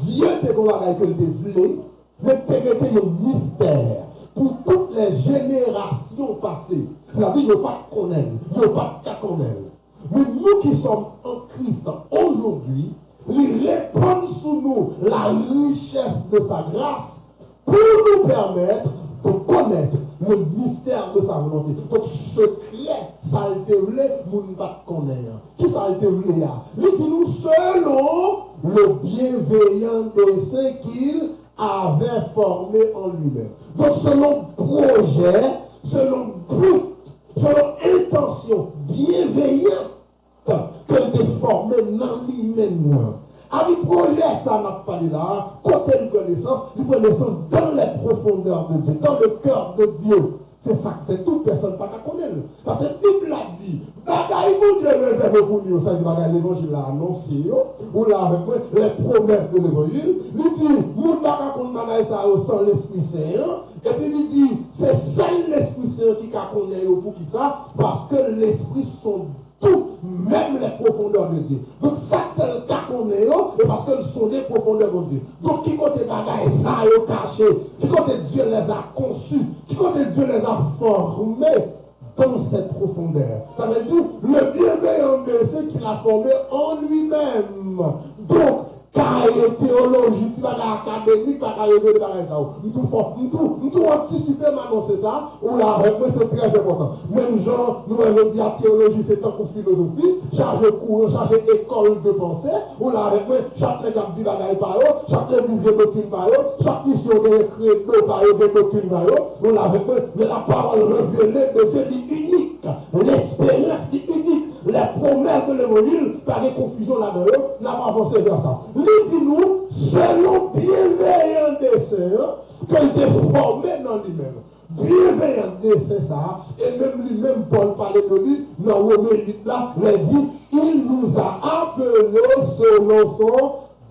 Dieu te convaincu que le voulait, mais c'était un mystère pour toutes les générations passées. C'est-à-dire, il n'y a pas de connaître, il n'y a pas de connaître. Mais nous qui sommes en Christ aujourd'hui, il répand sous nous la richesse de sa grâce pour nous permettre de connaître le mystère de sa volonté. Donc, secret, ça a été voulé, nous ne pas connaître. Qui ça a été voulé là? Il dit nous selon le bienveillant dessein qu'il avait formé en lui-même. Donc, selon projet, selon but, selon intention bienveillante qu'elle était formée dans lui-même. Avec projet, ça n'a pas dit là, côté de connaissance dans les profondeurs de Dieu, dans le cœur de Dieu. C'est ça que toute personne n'a pas qu'à connaître. Parce que la Bible a dit, bagaille mon Dieu réservé pour nous, ça dit bagaille l'évangile a annoncé, ou là avec les promesses de l'évangile. Il dit, nous n'a pas qu'à connaître bagaille ça sans l'Esprit Saint. Et puis il dit, c'est seul l'Esprit Saint qui a connaître pour qui ça, parce que l'Esprit sont tout, même les profondeurs de Dieu. Donc ça tel cas qu'on est, et parce qu'elles sont des profondeurs de Dieu. Donc qui côté bagaille ça est caché, qui côté Dieu les a conçus, qui côté Dieu les a formés dans cette profondeur. Ça veut dire le bienveillant de ceux qu'il a formé en lui-même. Donc, car théologie, tu vas à l'académie, pas à l'école de la raison. Nous anticiper m'annoncer ça, ou là, avec moi, c'est très important. Même genre, nous allons dire théologie, c'est tant qu'on philosophie, chargé cours, chargé école de pensée, ou là, avec moi, chaque étape dit bagaille par eux, chaque église de doctrine par eux, chaque mission de crédo par eux, de doctrine par eux, ou là, avec moi, mais la parole révélée de Dieu dit unique, l'expérience dit unique. Les promesses de l'évangile, par des confusions là-dedans, n'a pas avancé vers ça. Lisez-nous, selon bienveillant dessein, qu'il était formé dans lui-même. bienveillant dessein ça, et même lui-même, Paul parlait de lui, dans Romains 8 là, il a dit, il nous a appelés selon son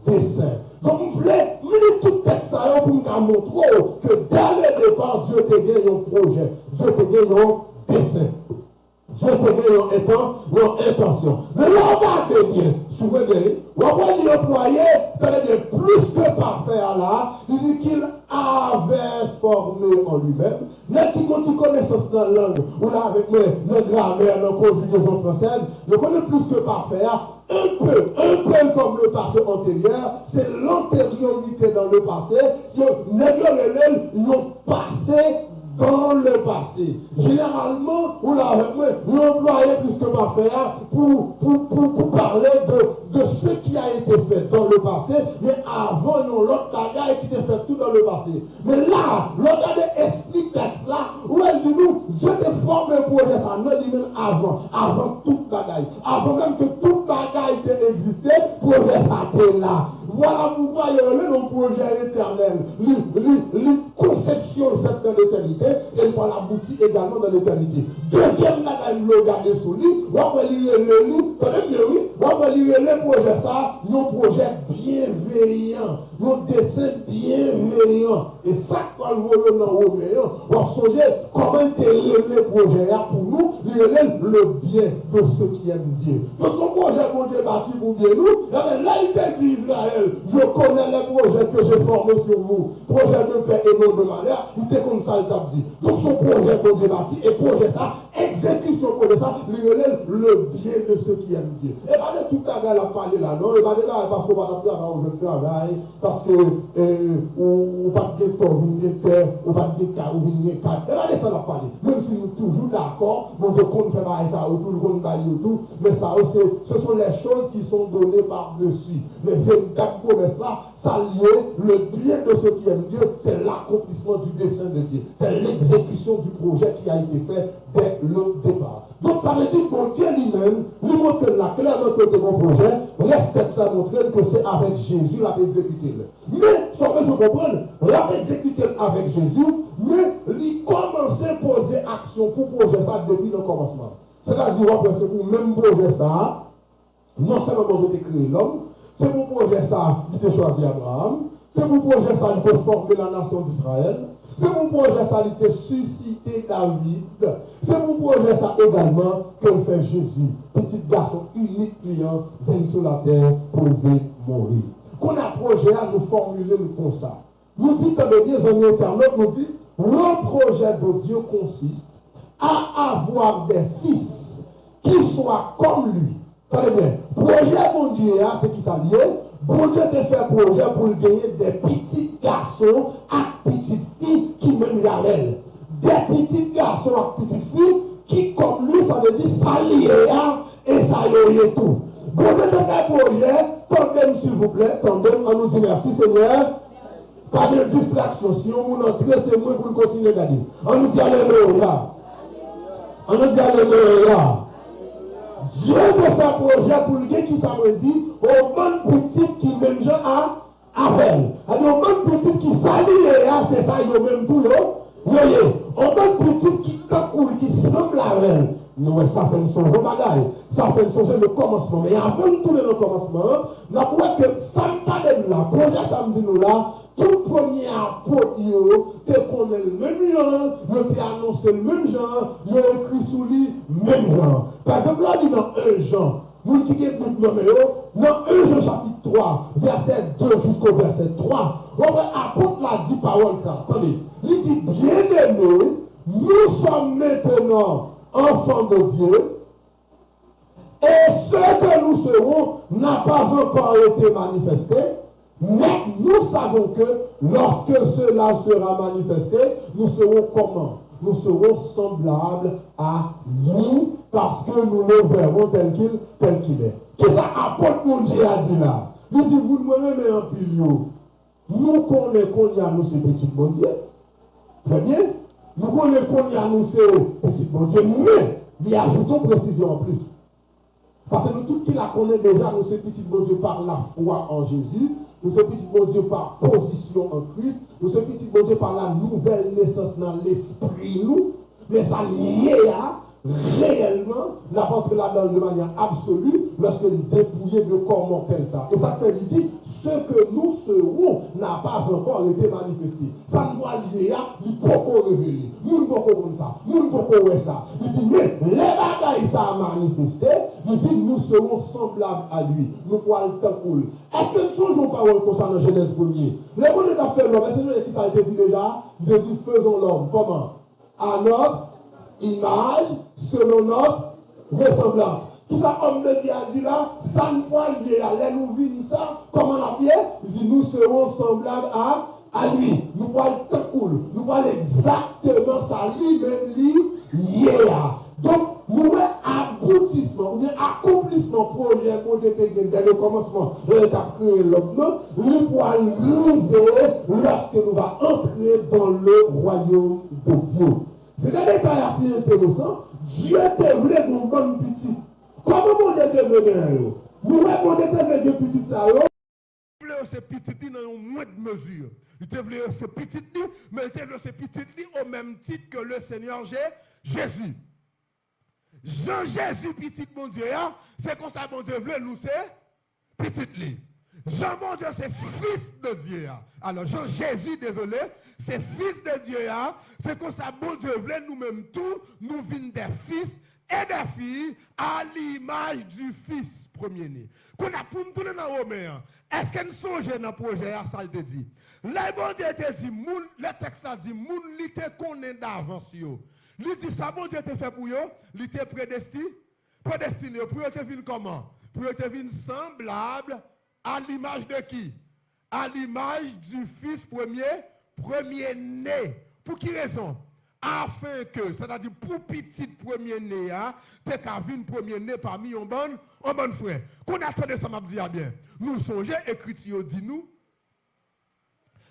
dessein. Donc, vous voulez, tout texte ça pour nous montrer que dès le départ, Dieu te donne un projet, Dieu te donne un dessein. Dieu te donne une intention. Mais là, regardez bien, souvenez, on va lui employer, c'est plus que parfait là, il dit qu'il avait formé en lui-même. Mais qui continue connaissance dans la langue, ou là avec notre grammaire, notre conjugaison française, je connais plus que parfait, un peu comme le passé antérieur, c'est l'antériorité dans le passé, si on néglige le passé dans le passé. Généralement, on l'a employé plus que parfait pour parler de ce qui a été fait dans le passé, mais avant, non, l'autre bagaille qui était fait tout dans le passé. Mais là, l'autre explique texte là, où elle dit nous, Dieu te forme un projet, ça non dit même avant toute bagaille. Avant même que toute bagaille ait existé, projet ça était là. Voilà, vous voyez le projet éternel, conception faite dans l'éternité, et pour l'aboutir également dans l'éternité. Deuxième bagaille, le garder sous lui, on va lire le livre, on va lire le projet ça, un projet bienveillant, un dessin bienveillant. Et ça, quand le volet dans Roméen, on va songer comment le projet pour nous, il relève le bien de ceux qui aiment Dieu. Donc, son projet pour Dieu bâti pour bien nous, là, il dit Israël, je connais les projets que j'ai formés sur vous, projet de paix et non de malheur, il était comme ça, il t'a dit. Donc, son projet pour Dieu bâti, et projet ça, exécution projet ça, il relève le bien de ceux qui aiment Dieu. Et pas de tout à l'heure, la parler là, non, et pas de là, parce qu'on va travailler au jeune travail, parce que, on va dire qu'on on va dire qu'on va dire qu'on va dire ça la parler. Même si nous sommes toujours d'accord, nous devons faire ça autour, nous devons faire autour, mais ça aussi, ce sont les choses qui sont données par-dessus. Les véritables promesses là, ça lié le bien de ceux qui aiment Dieu, c'est l'accomplissement du dessein de Dieu. C'est l'exécution du projet qui a été fait dès le départ. Donc ça veut dire que Dieu lui-même, lui montre la clairement que de mon projet, reste ça montrer que c'est avec Jésus l'a exécuté. Mais, ça veut se comprendre, l'a exécuté avec Jésus, mais il commence à poser action pour projet ça depuis le commencement. C'est-à-dire parce que pour même projet ça, non seulement pour créer l'homme, c'est pour projet ça qui a choisi Abraham, c'est pour projet ça qui a formé la nation d'Israël, c'est pour projet ça qui a suscité David, c'est pour projet ça également que fait Jésus, petit garçon unique client, venu sur la terre pour mourir. Qu'on a projet à nous formuler comme ça. Nous dit dans les 10 années éternelles, nous dit, le projet de Dieu consiste à avoir des fils qui soient comme lui. Très bien. Projet mon Dieu, c'est qui ça lié? Bon Dieu te fait projet pour gagner des petits garçons et petites filles qui m'aiment la reine. Des petits garçons et petites filles qui, comme lui, ça veut dire ça lié et ça y est tout. Bon Dieu te fait projet, tendez s'il vous plaît, tendez, on nous dit merci Seigneur. Pas de distraction, si on nous entre, c'est moi pour continuer à garder. On nous dit alléluia. On nous dit alléluia. Dieu te fait projet pour le qui ça veut dire aux bonnes petites qui même gens appellent. Alors aux bonnes petites qui s'allient, c'est ça, ils ont même tout. Voyez, aux bonnes petites qui t'accoulent, qui semblent à elle. Nous, ça fait une chose de bagaille. Ça fait une chose de commencement. Mais avant de tourner le commencement, nous avons que ça me parle de là. Projet ça me dit nous là. Tout premier apôtre, tu connais le même genre, tu annoncé le même genre, tu écrit sous lui même genre. Par exemple, là, il y a dans 1 Jean, vous qui êtes tout nommé, dans 1 Jean chapitre 3, verset 2 jusqu'au verset 3, l'apôtre l'a dit parole ça. Attendez, il dit, bien-aimés, nous sommes maintenant enfants de Dieu, et ce que nous serons n'a pas encore été manifesté. Mais nous savons que lorsque cela sera manifesté, nous serons comment? Nous serons semblables à lui parce que nous le verrons tel qu'il est. Qu'est-ce que apôtre mon Dieu a dit là? Il dit, vous me remettez un pilier. Nous connaissons qu'on y a nous ces petits bon Dieu. Très bien. Nous connaissons qu'on y a nous ces petits bon Dieu. Mais, il y a ajoutons précision en plus. Parce que nous tous qui la connaissons déjà, nous ces petits bon Dieu par la foi en Jésus. nous sommes petits bon Dieu par position en Christ, nous sommes petits bon Dieu par la nouvelle naissance dans l'esprit, nous, mais ça lié à réellement, n'a pas entré là-dedans de manière absolue lorsque nous dépouillons de corps mortel ça. Et ça fait dire, ce que nous serons n'a pas encore été manifesté. Ça nous doit lier à, il faut qu'on révèle. Nous ne pouvons pas comme ça. Nous ne pouvons pas voir ça. Il dit, mais les bagailles ça a manifesté, il dit, nous serons semblables à lui. Nous pourrons le temps cool. Est-ce que nous changeons parole concernant Genèse 1er? Les bonnes étapes de l'homme, est-ce que ça a été dit déjà? Il dit, faisons l'homme. Comment? À notre image, selon notre ressemblance. Tout ça, homme de Dieu a dit là, ça ne peut lier à l'air, nous vivons ça, comment on a dit? Il dit, nous serons semblables à lui. Nous parlons tout cool. Nous parlons exactement ça, hier. Donc, nous aboutissement, ou bien accomplissement projet qu'on était dès le commencement, qu'a créé l'homme, nous pourrons arriver lorsque nous allons entrer dans le royaume de Dieu. C'est un détail assez intéressant. Dieu te voulait mon bon petit. Comment mon Dieu te voulait? Nous mon Dieu te voulait petit ça. Il voulait ce petit dans une moindre mesure. Il te voulait ce petit, mais il te voulait ce petit au même titre que le Seigneur Jésus. Jean-Jésus, petit mon Dieu, c'est comme ça mon Dieu voulait nous, c'est petit lit. Jean mon Dieu, c'est fils de Dieu. Alors Jean-Jésus, désolé, c'est fils de Dieu. C'est comme ça mon Dieu voulait nous-mêmes tous, nous venons des fils et des filles à l'image du fils premier-né. Qu'on a pour nous tourner dans Romain. Est-ce que nous songeons dans le projet, ça le dit? Là, bon Dieu te dit, le texte a dit, moun li te connaît d'avance yo. Lui dit ça, bon Dieu te fait pour yo, li te prédestiné pour te venir comment? Pour te venir semblable à l'image de qui? À l'image du fils premier-né. Pour qui raison? Afin que, c'est-à-dire pour petit premier-né, t'es qu'à venir premier-né parmi un bon frère. Qu'on attendait ça, m'a dit bien. Nous songeons, écriture dit nous,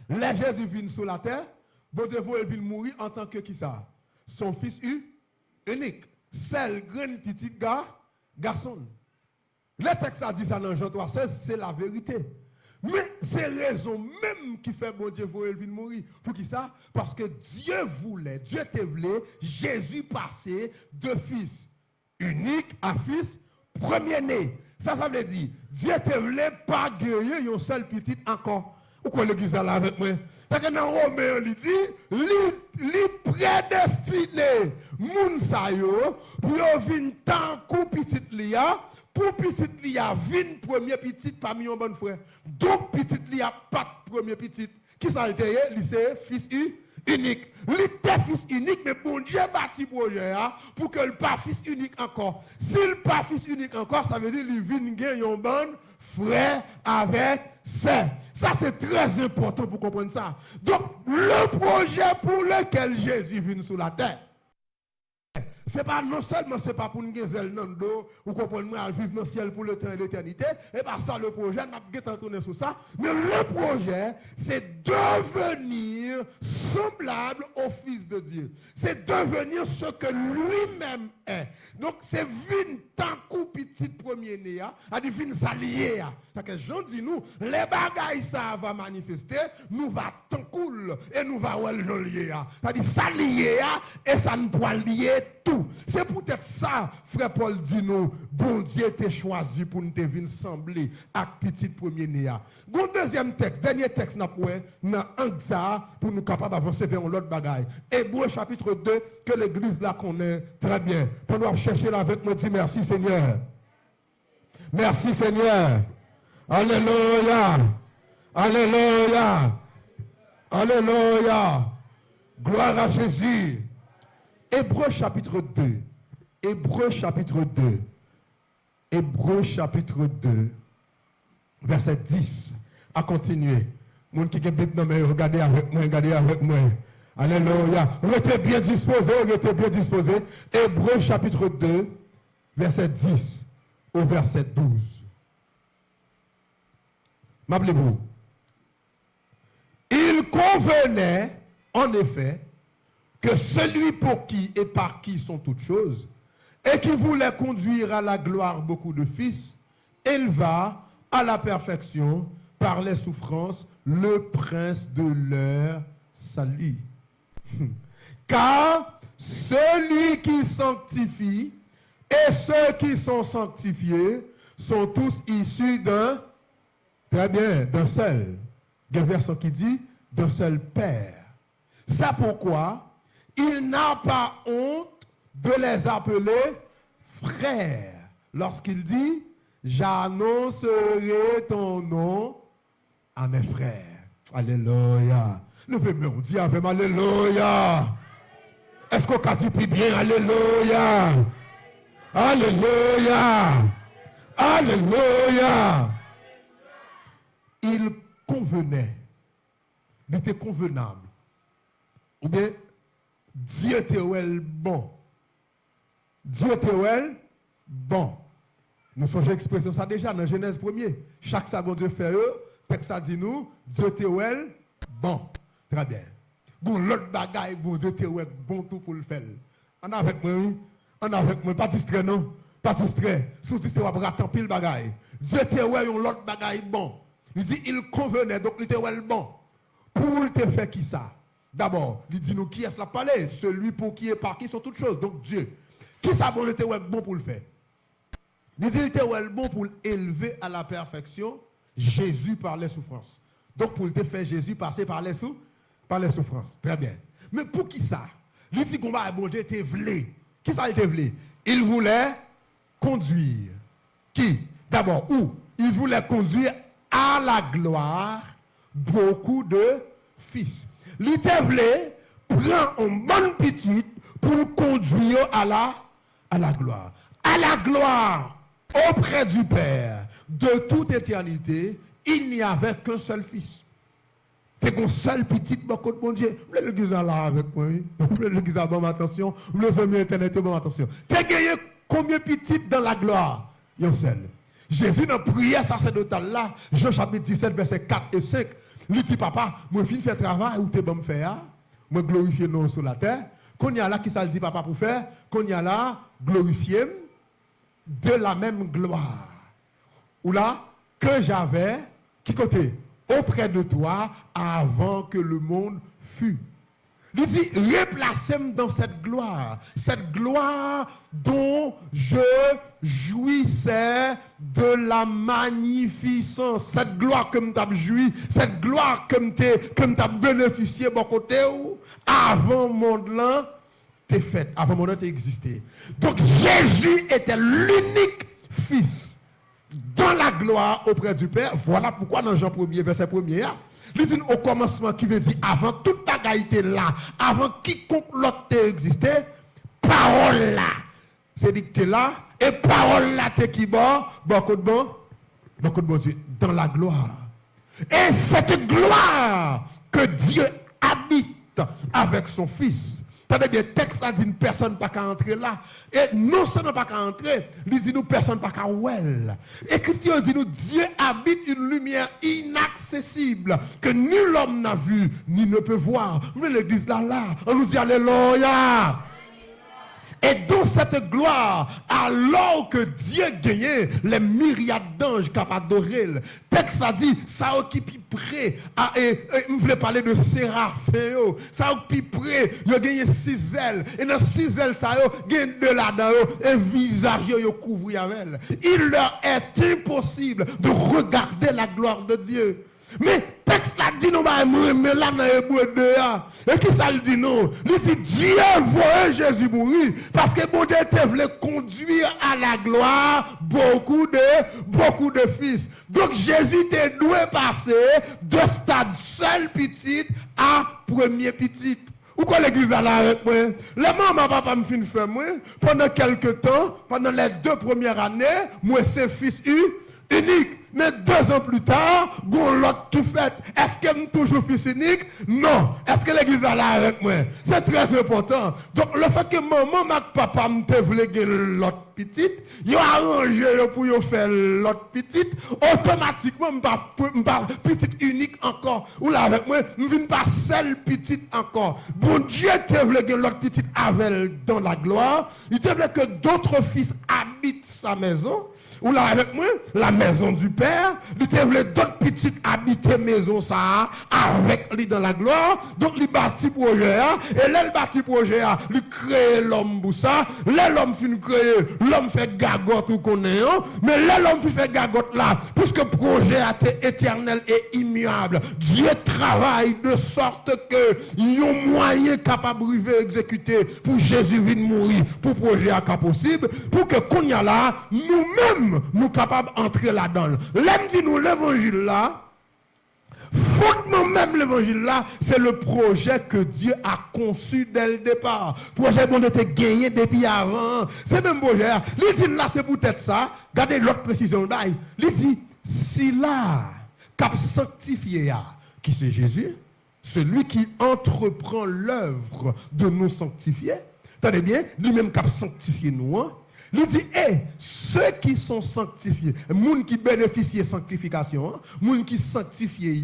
les Jésus vient sur la terre, bon Dieu il vient mourir en tant que qui ça? Son fils unique. Seul grand petit garçon. Le texte a dit ça dans Jean 3,16, c'est la vérité. Mais c'est raison même qui fait bon Dieu il vient mourir. Pour qui ça? Parce que Dieu te voulait, Jésus passer de fils unique à fils premier-né. Ça veut dire, Dieu te voulait pas guérir un seul petit encore. Pourquoi l'église là avec moi? C'est que dans Romain, il dit, il prédestiné, moun sa yo, pour venir tant coup petit lia, pour petit lia, vin premier petit parmi un bon frère. Donc petit lia pas premier petit. Qui ça le c'est fils unique. Il était fils unique, mais bon Dieu bâti projet pour que le pas fils unique encore. S'il pas fils unique encore, ça veut dire qu'il vient gagner un bon frère avec ça. Ça, c'est très important pour comprendre ça. Donc, le projet pour lequel Jésus vient sur la terre, c'est pas non seulement c'est pas pour nous gagner dans le dos, ou comprendre à vivre dans le ciel pour le temps et l'éternité, et pas ça le projet, on va tourner sur ça, mais le projet, c'est devenir semblable au Fils de Dieu. C'est devenir ce que lui-même est. Donc, c'est vine tant coup petit premier-né, à dire vine s'allier. C'est que Jean dit nous, les bagailles ça va manifester, nous va tant cool, et nous va le lier. C'est-à-dire s'allier, et ça nous doit lier tout. C'est peut-être ça, frère Paul dit nous, bon Dieu t'a choisi pour nous venir sembler à petit premier-né. Bon deuxième texte, dernier texte, dans Angza, pour nous capables d'avancer vers l'autre bagaille. Hébreux chapitre 2, que l'église là connaît très bien. Pour nous chercher là avec moi, dit merci Seigneur. Merci Seigneur. Alléluia. Alléluia. Alléluia. Gloire à Jésus. Hébreux chapitre 2. Hébreux chapitre 2. Hébreux chapitre 2. Verset 10. À continuer. Moun qui est regardez avec moi, regardez avec moi. Alléluia. Restez bien disposés, restez bien disposés. Hébreux chapitre 2, verset 10 au verset 12. M'appelez-vous. Il convenait, en effet, que celui pour qui et par qui sont toutes choses, et qui voulait conduire à la gloire beaucoup de fils, éleva à la perfection par les souffrances le prince de leur salut. Car celui qui sanctifie et ceux qui sont sanctifiés sont tous issus d'un, très bien, d'un seul. Il y a un verset qui dit d'un seul Père. C'est pourquoi il n'a pas honte de les appeler frères. Lorsqu'il dit, j'annoncerai ton nom à mes frères. Alléluia. Nous pouvons dire avec Alléluia. Est-ce qu'on a dit plus bien Alléluia? Alléluia. Alléluia. Il convenait. Il était convenable. Ou bien, Dieu était bon. Dieu était bon. Nous sommes expression ça déjà dans Genèse 1er. Chaque sabbat Dieu fait eux, texte ça dit nous, Dieu était bon. Très bien. Bon, l'autre bagaille, bon Dieu était bon tout pour le faire. On a avec moi, oui. On a avec moi, pas distrait non. Pas distrait. Sous distrait, on va rater pile bagaille. Dieu était l'autre bagaille bon. Il dit, il convenait, donc il était bon. Pour te faire qui ça? D'abord, il dit nous qui est-ce la parler? Celui pour qui est par qui sont toutes choses, donc Dieu. Qui ça bon était bon pour le faire? Il dit il était bon pour l'élever à la perfection Jésus par les souffrances. Donc pour te faire Jésus passer par les souffrances. Très bien. Mais pour qui ça? Il dit qu'on va bon Dieu était vlé. Qui ça était vlé? Il voulait conduire. Qui? D'abord, où? Il voulait conduire à la gloire beaucoup de fils. Il te voulait prendre une bonne petite pour conduire à la gloire. À la gloire auprès du Père de toute éternité, il n'y avait qu'un seul fils. C'est qu'un seul petit beaucoup de bon Dieu. Vous voulez l'église là avec moi? Vous voulez l'église à bonne attention? Vous voulez les internet bonne attention? Tu as gagné combien petites dans la gloire? Il y a un seul. Jésus dans prière sacerdotale là, Jean chapitre 17, verset 4 et 5, lui dit papa, moi je faire travail ou tu vas me faire, moi glorifier nous sur la terre. Qu'on y a là, qui ça le dit papa pour faire? Qu'on y a là, glorifier de la même gloire. Ou là, que j'avais, qui côté? Auprès de toi avant que le monde fût. Il dit, replacez-moi dans cette gloire dont je jouissais de la magnificence, cette gloire que m't'a joui, cette gloire que m't'a bénéficié bon côté ou avant monde là t'es fait, avant monde là t'es existé. Donc Jésus était l'unique fils dans la gloire auprès du Père. Voilà pourquoi dans Jean 1er, verset 1er, il dit au commencement qui veut dire avant toute ta gaïté là, avant quiconque l'autre existait, parole là, c'est dicté là, et parole là t'es qui bon, beaucoup de bon Dieu, dans la gloire. Et cette gloire que Dieu habite avec son Fils. T'as bien, texte a dit une personne pas qu'à entrer là. Et non seulement pas qu'à entrer, il dit nous personne pas qu'à well. Et Christian dit nous Dieu habite une lumière inaccessible que nul homme n'a vu ni ne peut voir. Mais l'église là, on nous dit alléluia. Et dans cette gloire, alors que Dieu gagnait les myriades d'anges capables d'adorer, le texte a dit, ça occupe près, et je voulais parler de Séraphin, ça occupe près, il a gagné 6 ailes, et dans 6 ailes, ça a gagné de là-dedans, et visage, il couvert avec elle. Il leur est impossible de regarder la gloire de Dieu. Mais texte là dit non mais là dans hébreu 2 et qui ça le dit non, il dit Dieu voit Jésus mourir parce que bon Dieu voulait conduire à la gloire beaucoup de fils. Donc Jésus était doué passer de stade seul petit à premier petit. Ou quoi l'église là avec moi? Le maman papa me fin faire moi pendant quelques temps, pendant les 2 premières années, moi c'est fils unique. Mais 2 ans plus tard, bon l'autre qui fait, est-ce qu'elle est toujours fils unique? Non. Est-ce que l'église est là avec moi? C'est très important. Donc le fait que maman et papa me voulaient l'autre petite, ils ont arrangé pour faire l'autre petite, automatiquement, je pas petite unique encore. Ou là avec moi, je ne viens pas seule petite encore. Bon Dieu te voulait l'autre petite avec dans la gloire. Il te voulait que d'autres fils habitent sa maison. ou là avec moi, la maison du Père, il te voulait d'autres petites habiter maison ça, avec lui dans la gloire, donc il bâtit projet, et là il bâtit projet, il crée l'homme pour ça, là l'homme finit créer, l'homme fait gagote ou connaît, mais là l'homme qui fait gagote là, puisque le projet a été éternel et immuable, Dieu travaille de sorte que il y a un moyen capable de exécuter pour Jésus vienne mourir, pour projet à cas possible, pour que qu'on y a là, nous-mêmes, nous capables d'entrer là-dedans. L'aime dit nous l'évangile là, fondement même l'évangile là, c'est le projet que Dieu a conçu dès le départ. Projet bon était gagné depuis avant. C'est même projet. Il dit là, c'est peut-être ça. Regardez l'autre précision. Il dit, si là, cap sanctifié, qui c'est Jésus, celui qui entreprend l'œuvre de nous sanctifier, attendez bien, lui-même cap sanctifié nous, il dit, ceux qui sont sanctifiés, gens qui bénéficient de sanctification, gens qui sanctifiés,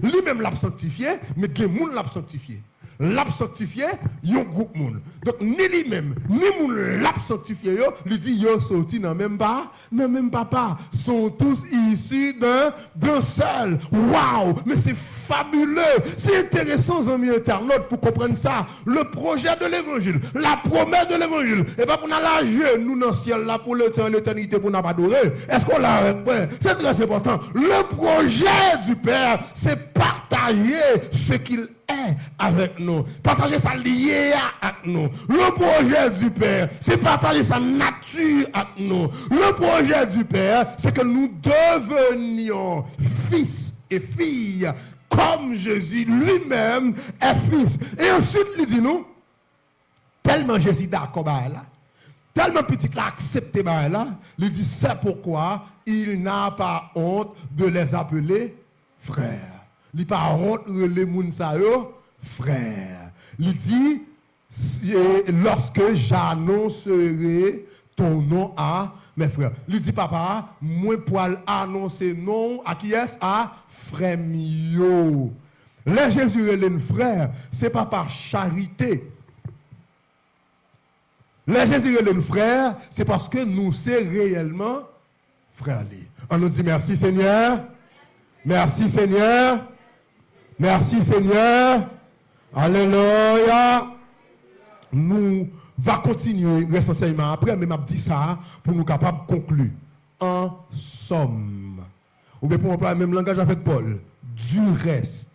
lui-même l'a sanctifié, mais des gens l'a sanctifié. L'a sanctifié, yon groupe moun. Donc, ni lui-même, ni moun l'a sanctifié, lui dit, yo sorti dans même papa, sont tous issus d'un seul. Waouh! Mais c'est fabuleux, c'est intéressant, amis internautes, pour comprendre ça. Le projet de l'évangile, la promesse de l'évangile, et pas pour nous lâcher, nous dans le ciel, là, pour l'éternité, pour nous adorer. Est-ce qu'on l'a repris? C'est très important. Le projet du Père, c'est partager ce qu'il est avec nous. Partager sa liée avec nous. Le projet du Père, c'est partager sa nature avec nous. Le projet du Père, c'est que nous devenions fils et filles comme Jésus lui-même est fils. Et ensuite, il dit nous, tellement Jésus d'accord là, tellement petit qu'il a accepté là, il dit c'est pourquoi il n'a pas honte de les appeler frères. Il n'a pas honte de les mounsayo frères. Il dit, lorsque j'annoncerai ton nom à mes frères. Il dit, papa, moi pour annoncer non à qui est-ce? À frère mio. Les Jésus et les frères, ce n'est pas par charité. Les Jésus et les frères, c'est parce que nous sommes réellement frères. On nous dit merci Seigneur. Merci Seigneur. Merci Seigneur. Alléluia. Nous va continuer l'enseignement après, mais m'a dit ça pour nous capables de conclure. En somme. Ou bien pour employer le même langage avec Paul. Du reste,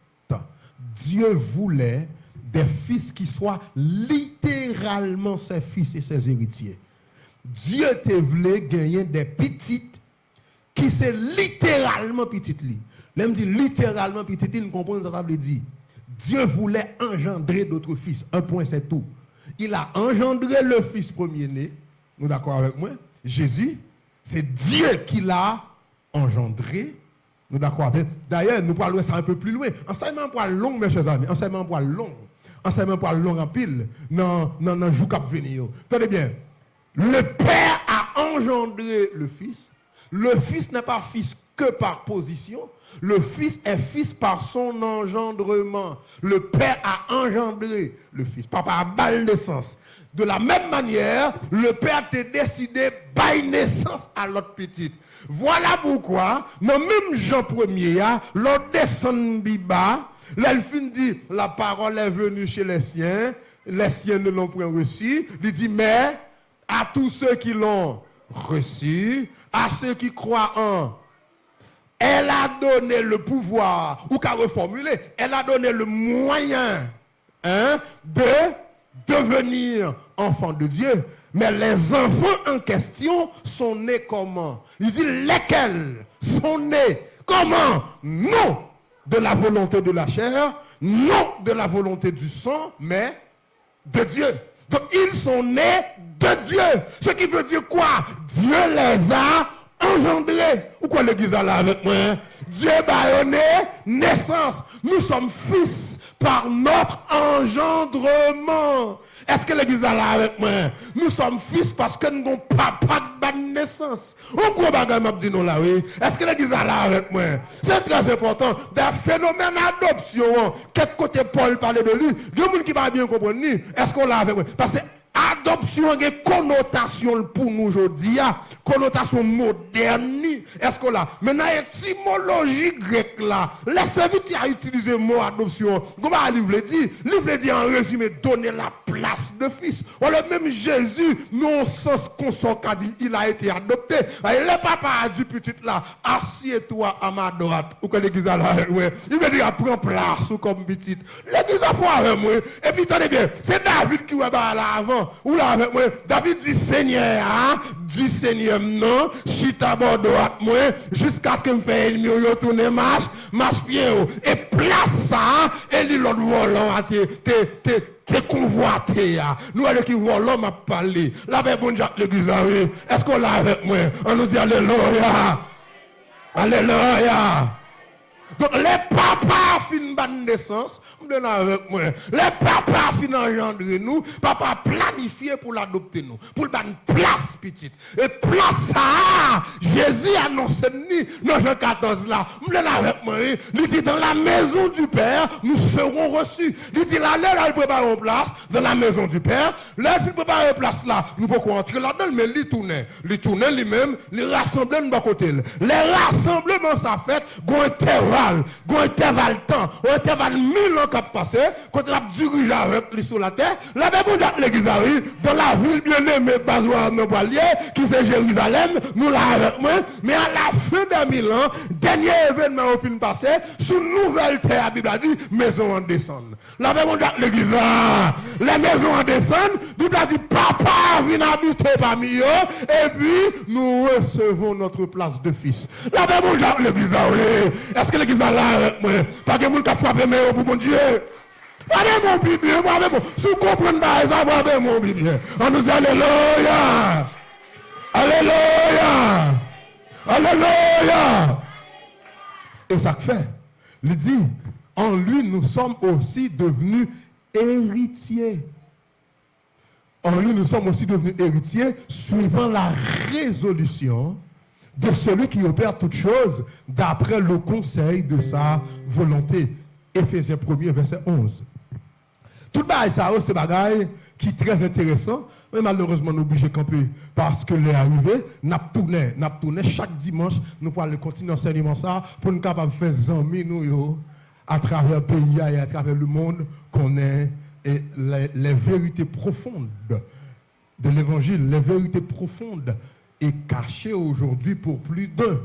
Dieu voulait des fils qui soient littéralement ses fils et ses héritiers. Dieu te voulait gagner des petites qui sont littéralement petites. Même dit littéralement petites, nous comprenons ce que ça veut dire. Dieu voulait engendrer d'autres fils. Un point, c'est tout. Il a engendré le fils premier-né. Nous d'accord avec moi? Jésus, c'est Dieu qui l'a engendré. Nous d'accord. D'ailleurs, nous parlons ça un peu plus loin. Enseignement pour long, mes chers amis. Enseignement pour long. Enseignement pour long en pile. Non, jour cap venir. Tenez bien. Le Père a engendré le Fils. Le Fils n'est pas fils que par position. Le Fils est fils par son engendrement. Le Père a engendré le Fils. Papa a balle naissance. De la même manière, le Père t'a décidé bailler naissance à l'autre petite. Voilà pourquoi, dans même Jean 1er, l'on descend biba, l'elfine dit, la parole est venue chez les siens ne l'ont point reçu. Il dit, mais à tous ceux qui l'ont reçu, à ceux qui croient en, elle a donné le pouvoir, ou qu'à reformuler, elle a donné le moyen de devenir enfant de Dieu. Mais les enfants en question sont nés comment? Il dit lesquels sont nés comment? Non de la volonté de la chair, non de la volonté du sang, mais de Dieu. Donc ils sont nés de Dieu. Ce qui veut dire quoi? Dieu les a engendrés. Pourquoi l'église est là avec moi? Dieu a donné naissance. Nous sommes fils par notre engendrement. Est-ce que l'église est là avec moi? Nous sommes fils parce que nous n'avons pas de naissance. On gros bagage m'a dit non là, oui. Est-ce que l'église est là avec moi? C'est très important. Des phénomènes d'adoption. Quel côté Paul parlait de lui? Il y a des gens qui va bien comprendre. Est-ce qu'on l'a avec moi? Parce que Adoption a une connotation pour nous aujourd'hui, connotation moderne. Est-ce que là, maintenant, étymologie grecque là, laissez-vous qui a utilisé le mot adoption. Comment il veut dire? Il veut dire en résumé, donner la place de fils. Ou le même Jésus, non sens consort qu'a dit, il a été adopté. Et le papa a dit petit là, assieds-toi à ma droite. Ou que l'église a là, ouais. Il veut dire, prends place ou comme petit. L'église a pas avec moi. Et puis, tenez bien, c'est David qui va là avant. Ou là avec moi. David dit Seigneur, hein? Dit Seigneur, non. Chita bord droite, moi. Jusqu'à ce que me fait ennemi, yo tourne marche pied. Et place ça, et lui l'autre volant, te convoité. Nous, allons qui volant m'a parlé. Là, ben, bon, Jacques l'église, oui. Est-ce qu'on l'a avec moi? On nous dit Alléluia. Alléluia. Donc, les papas fin bonne naissance, avec moi. Les papas fin engendrer nous, papa planifié pour l'adopter nous, pour le bonne place petite. Et place ça, Jésus annonce dans Jean 14 là, avec moi. Il dit dans la maison du Père, nous serons reçus. Il dit là, il prépare une place dans la maison du Père. Là, il prépare une place là, nous pouvons entrer là-dedans, mais il tournait lui-même, il rassemblait de côté. Les rassemblements, ça fait, un intervalle temps, un intervalle 1000 ans qui a passé, quand on a dirigé avec lui sur la terre, là, même on l'église dans la ville bien-aimée, Bazoua, qui c'est Jérusalem, nous là avec moi, mais à la fin de 1000 ans, dernier événement au fin passé, sous nouvelle terre, la Bible a dit, maison en descendre. Là, même on l'église les maisons en descendre, Bible a dit, papa vient habiter parmi eux, et puis nous recevons notre place de fils. Là, même on l'église est-ce que l'église a là avec moi? Pas que mon cap frappé mais pour mon Dieu. Allez mon Bible, moi avec moi. Si vous comprenez pas, ça va avec mon Bible. On nous dit alléluia. Alléluia. Alléluia. Et ça fait, il dit, en lui nous sommes aussi devenus héritiers. En lui nous sommes aussi devenus héritiers suivant la résolution de celui qui opère toutes choses d'après le conseil de sa volonté. Éphésiens 1er, verset 11. Tout ça, c'est bagaille qui est très intéressant, mais malheureusement, nous obligés de camper parce que l'est arrivé, n'a tourné chaque dimanche, nous pouvons continuer l'enseignement ça pour nous capables de faire zami nous à travers le pays et à travers le monde qu'on ait les vérités profondes de l'évangile, les vérités profondes est caché aujourd'hui pour plus d'un.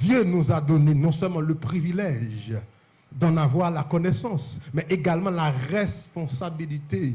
Dieu nous a donné non seulement le privilège d'en avoir la connaissance, mais également la responsabilité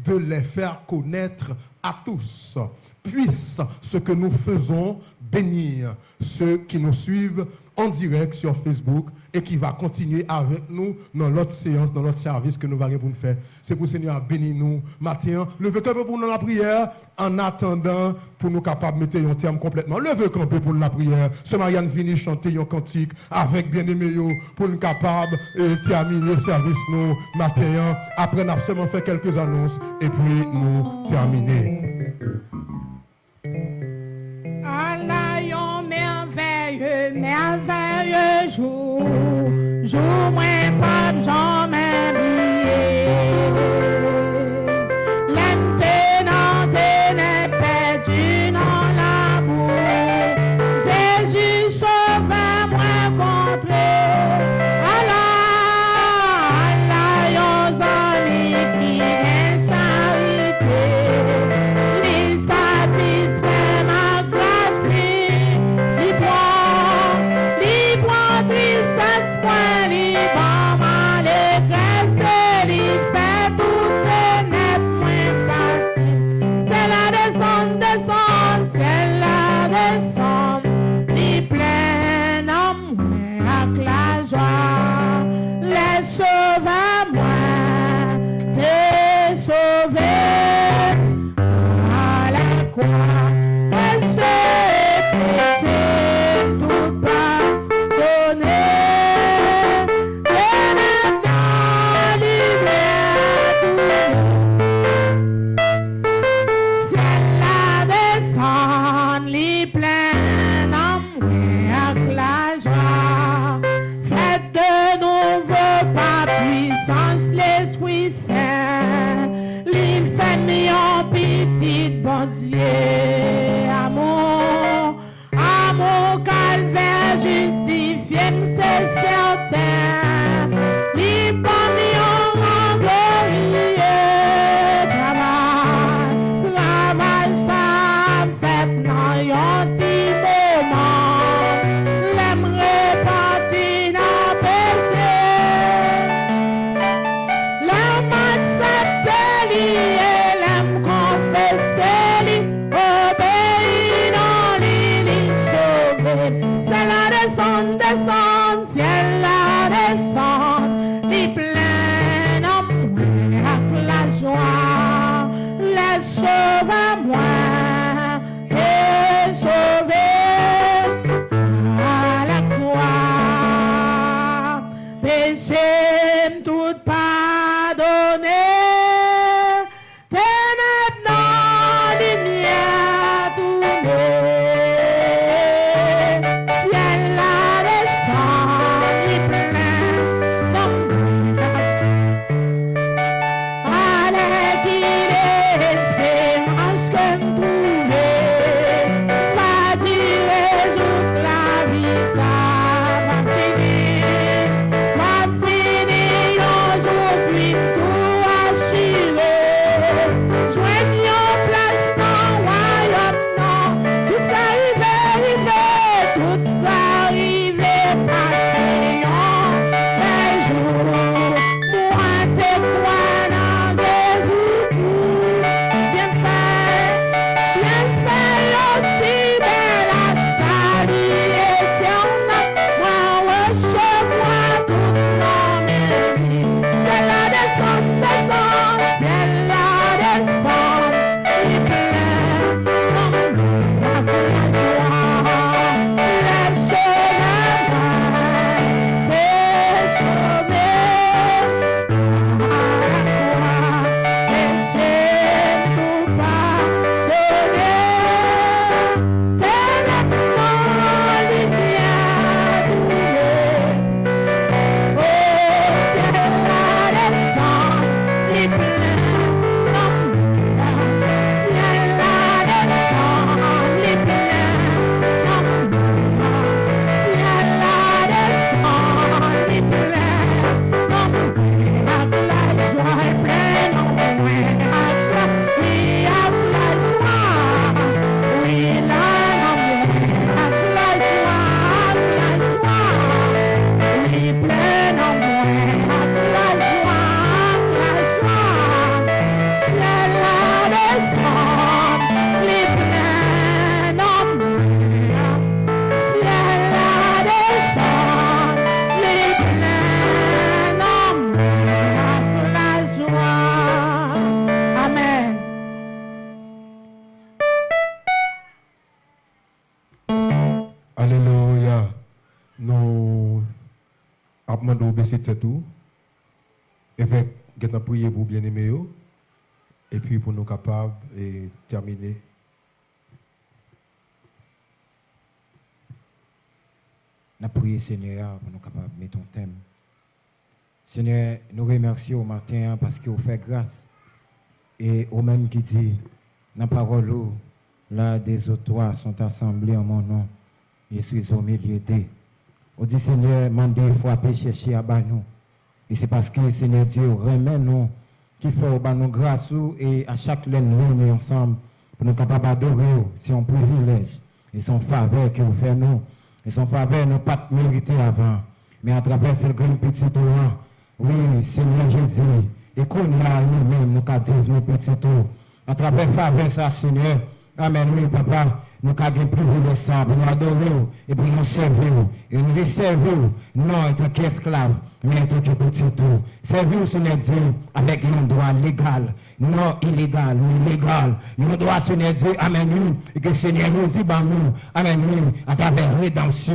de les faire connaître à tous. Puisse ce que nous faisons bénir ceux qui nous suivent en direct sur Facebook et qui va continuer avec nous dans l'autre séance, dans l'autre service que nous allons pour nous faire. C'est pour le Seigneur bénir nous matin. Levez camper pour nous la prière en attendant pour nous capables de mettre un terme complètement. Levez camper pour la prière. Ce Marianne finit chanter un cantique avec bien-aimé pour nous capables de terminer le service nous matin. Après, nous avons seulement fait quelques annonces et puis nous terminer. Allah, merveilleux jour, jour moins pas jamais oublié. L'impenant n'est perdu dans l'amour. Jésus sauve moins contre. Allah, yon amis qui vient s'arrêter. Il satisfait ma grâce, il prend tristesse point libre. demande de baisser tête tout. Évêque, je vais prier pour bien-aimés. Et puis pour nous capables de terminer. Nous prions, Seigneur, pour nous capables de mettre ton thème. Seigneur, nous remercions au matin parce que vous faites grâce. Et au même qui dit, dans la parole, là, des autres trois sont assemblés en mon nom. Je suis au milieu d'eux. On dit, Seigneur, mandez, frapper, chercher à bas nous. Et c'est parce que, Seigneur Dieu, remet nous, qui fait au bas nous grâce et à chaque laine, nous ensemble, pour nous capables d'adorer, c'est un privilège. Et son faveur que vous faites nous. Et son faveur, nous pas mérité avant. Mais à travers ce grand petit tour, oui, Seigneur Jésus, et qu'on a nous-mêmes, nous avons nos petits tours. À travers faveur, ça, Seigneur, amen, oui, papa. Nous avons un privilège ça pour nous adorer et pour nous servir. Et nous les servir, non en tant qu'esclaves, mais en tant que petits tours. Servir, Seigneur Dieu, avec un droit légal, non illégal, mais légal. Nous droit, Seigneur Dieu, amen, et que Seigneur nous dit, bah nous, amen, à travers rédemption,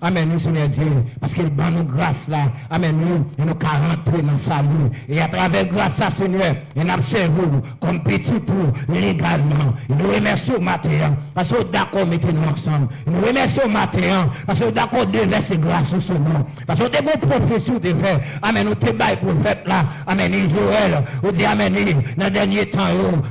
amen, Seigneur Dieu, parce qu'il bat nous grâce là, amen, et nous avons rentré dans le salut. Et à travers grâce à Seigneur, et nous servons comme petits tours légalement. Et nous remercions au matin, parce que d'accord, mettez-nous ensemble. Nous remercions au matin, parce que d'accord, de verser grâce au son nom. Parce que t'es bon prophétie ou t'es fait. Amen, ou t'es bail prophète là. Amen, Joël. Ou dit amen, dans le dernier temps,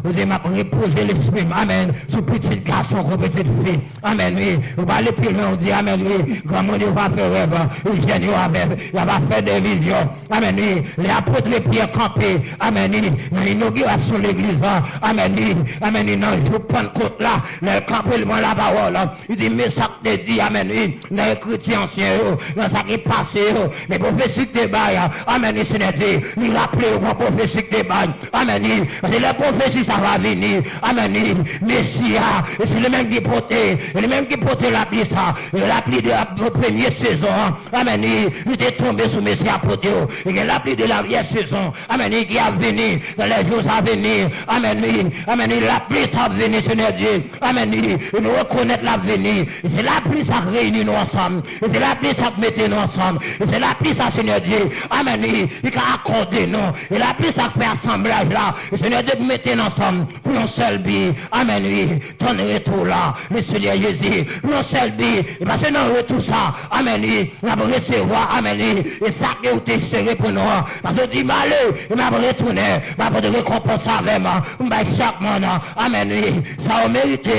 ou dit m'a reposer l'esprit. Amen, sous petit garçon, comme petite fille. Amen, oui. Vous parlez plus loin, on dit amen, oui. Grand monde, il va faire rêve. Il va faire des visions. Amen, oui. Les apôtres, les prières campées. Amen, oui. Dans l'inauguration de l'église. Amen, oui. Amen, oui. Non, je prends compte là. Le campé, la parole. Il dit, mais ça que dit, amen, oui. Dans les chrétiens anciens, dans ça qui est passé, les prophéties que tu bailles. Amen, oui. C'est dit, il rappelle aux prophéties que tu bailles. Amen, oui. C'est les prophéties, ça va venir. Amen, oui. Messia. Et c'est le même qui porte, le même qui porte la pluie, ça. La pluie de la première saison. Amen, oui. Il est tombé sous Messia porté. Et la pluie de la vieille saison. Amen, oui. Qui a venu dans les jours à venir. Amen, oui. Amen, oui. La pluie, ça va venir, Seigneur Dieu. Amen, oui. Et nous reconnaître l'avenir. Et c'est la pluie, ça réunit nous ensemble. Et c'est la pluie, ça met nous ensemble. Et c'est la pluie, ça, Seigneur Dieu. Amen, oui. Il a accordé nous. Et la pluie, ça fait assemblage là. Et Seigneur Dieu, mettez nous ensemble. Pour un seul but. Amen, oui. Ton retour là. Le Seigneur Jésus. Pour un seul but. Et parce que nous retour ça. Amen, oui. On va recevoir. Amen, oui. Et ça que vous t'es serré pour nous. Parce que dit malheur. Et m'a retourné. M'a pas de récompense avec moi. On va chaque monde. Amen, oui. Ça a mérité.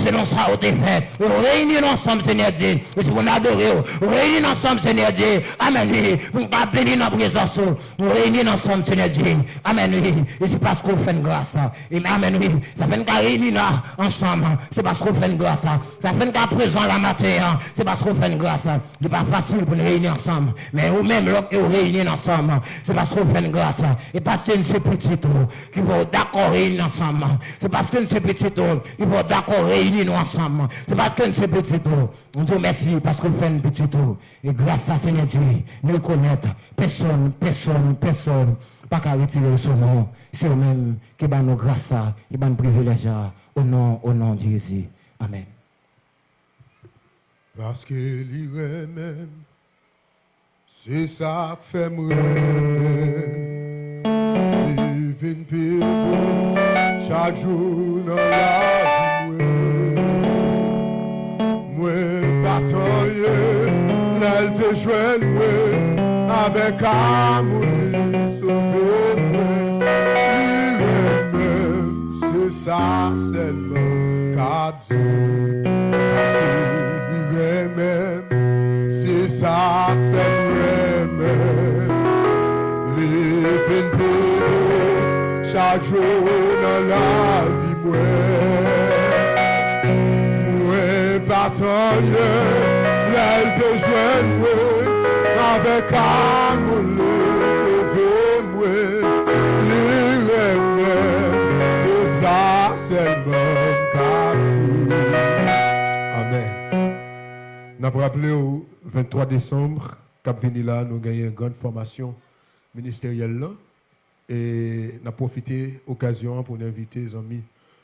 Selon ça, on t'est fait. Et on réunit ensemble, Seigneur Dieu. Et si on adore, on réunit ensemble, Seigneur Dieu. Amen, oui. On va bénir notre présence. On réunit ensemble, Seigneur Dieu. Amen, oui. Et c'est parce qu'on fait une grâce. Et amen, oui. Ça fait qu'on réunit là ensemble. C'est parce qu'on fait une grâce. Ça fait qu'à présent la matin. C'est parce qu'on fait une grâce. C'est pas facile pour nous réunir ensemble. Mais ou même lorsque on réunit ensemble, c'est parce qu'on fait une grâce. Et parce que c'est petit tout. Qui vont d'accord réunir ensemble. C'est parce que c'est petit tout. Ils vont d'accord réunir nous ensemble. C'est parce que c'est petit tout. On dit merci parce qu'on fait un petit tout. Et grâce à Seigneur Dieu, nous connaître. Personne, pas qu'à retirer son nom. C'est eux-mêmes qui va nous grâce, qui va nous privilèges au nom de Jésus. Amen. Parce qu'il irait même, c'est ça qui fait me living people, chaque jour dans la vie, moi, bataille, l'aile te joigne, avec amour, sauver lui-même, c'est ça seulement qu'a dit. C'est ça fait même, living people, chaque jour dans la vie, moi, bataille, l'aile de joindre, avec amour, moi, c'est ça, c'est le cas. Amen. Nous avons rappelé au 23 décembre, Cap Vini là, nous avons gagné une grande formation ministérielle là. Et nous avons profité de l'occasion pour inviter les amis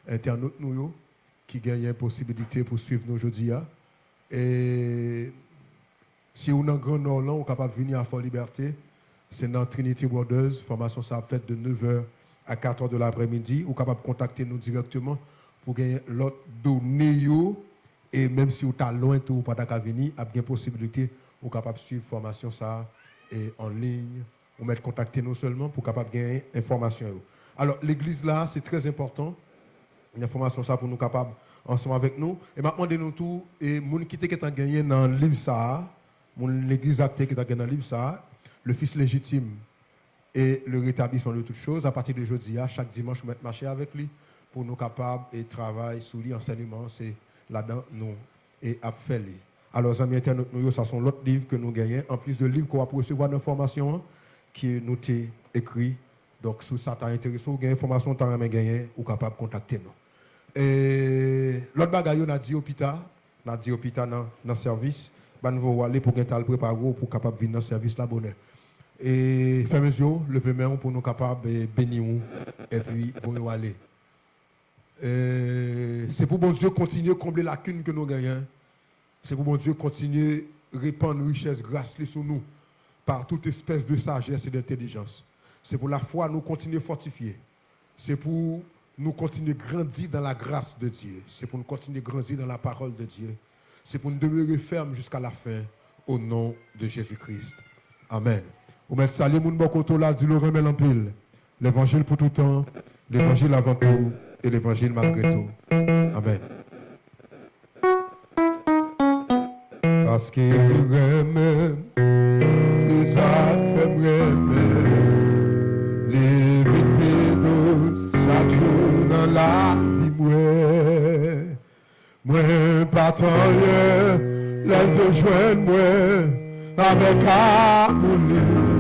internautes nous qui gagnent la possibilité pour suivre nous aujourd'hui. Et si vous êtes dans le Grand Nord, vous êtes capable de venir à Fort Liberté. C'est dans Trinity Brothers. Formation ça va faite de 9h à 4h de l'après-midi. Vous êtes capable de contacter nous directement pour gagner l'autre données. Et même si vous êtes loin, vous n'avez pas venir, vous avez une possibilité, vous êtes capable de suivre la formation ça, et en ligne. Vous mettez contacter nous seulement pour capable de gagner l'information. Alors, l'église là, c'est très important. L'information ça pour nous capables ensemble avec nous. Et maintenant, de nous tout, et les qui ont gagné dans le livre ça, l'église actée qui a gagné dans le livre ça, le fils légitime et le rétablissement de toutes choses, à partir de aujourd'hui, chaque dimanche, nous mettons marcher avec lui pour nous capables et travailler sous lui, enseignement, c'est là-dedans, nous, et à faire. Alors, amis internautes, nous, ça sont l'autre livre que nous gagnons, en plus de livres qu'on va recevoir d'informations qui nous est écrit. Donc, si ça t'a intéressé, ou gagne information, t'as jamais gagné, ou capable de contacter nous. Et l'autre bagaille, on a dit hôpital dans le service, nous allons aller pour gagner le préparer pour capable venir dans le service là bonheur. Et faire mesure, le paiement pour nous capables de bénir et puis pour nous aller. C'est pour bon Dieu continuer à combler la lacune que nous gagnons. C'est pour bon Dieu continuer à répandre richesse grâce sur nous par toute espèce de sagesse et d'intelligence. C'est pour la foi nous continuer à fortifier. C'est pour nous continuer à grandir dans la grâce de Dieu. C'est pour nous continuer à grandir dans la parole de Dieu. C'est pour nous demeurer fermes jusqu'à la fin au nom de Jésus-Christ. Amen. Vous mettez salut mon bon côté là, dis le remède en pile. L'évangile pour tout temps, l'évangile avant tout et l'évangile malgré tout. Amen. Parce qu'il aime, les âmes aiment, les vides chaque jour dans la vie, moi, pas tant, l'aide de joindre moi, avec amour.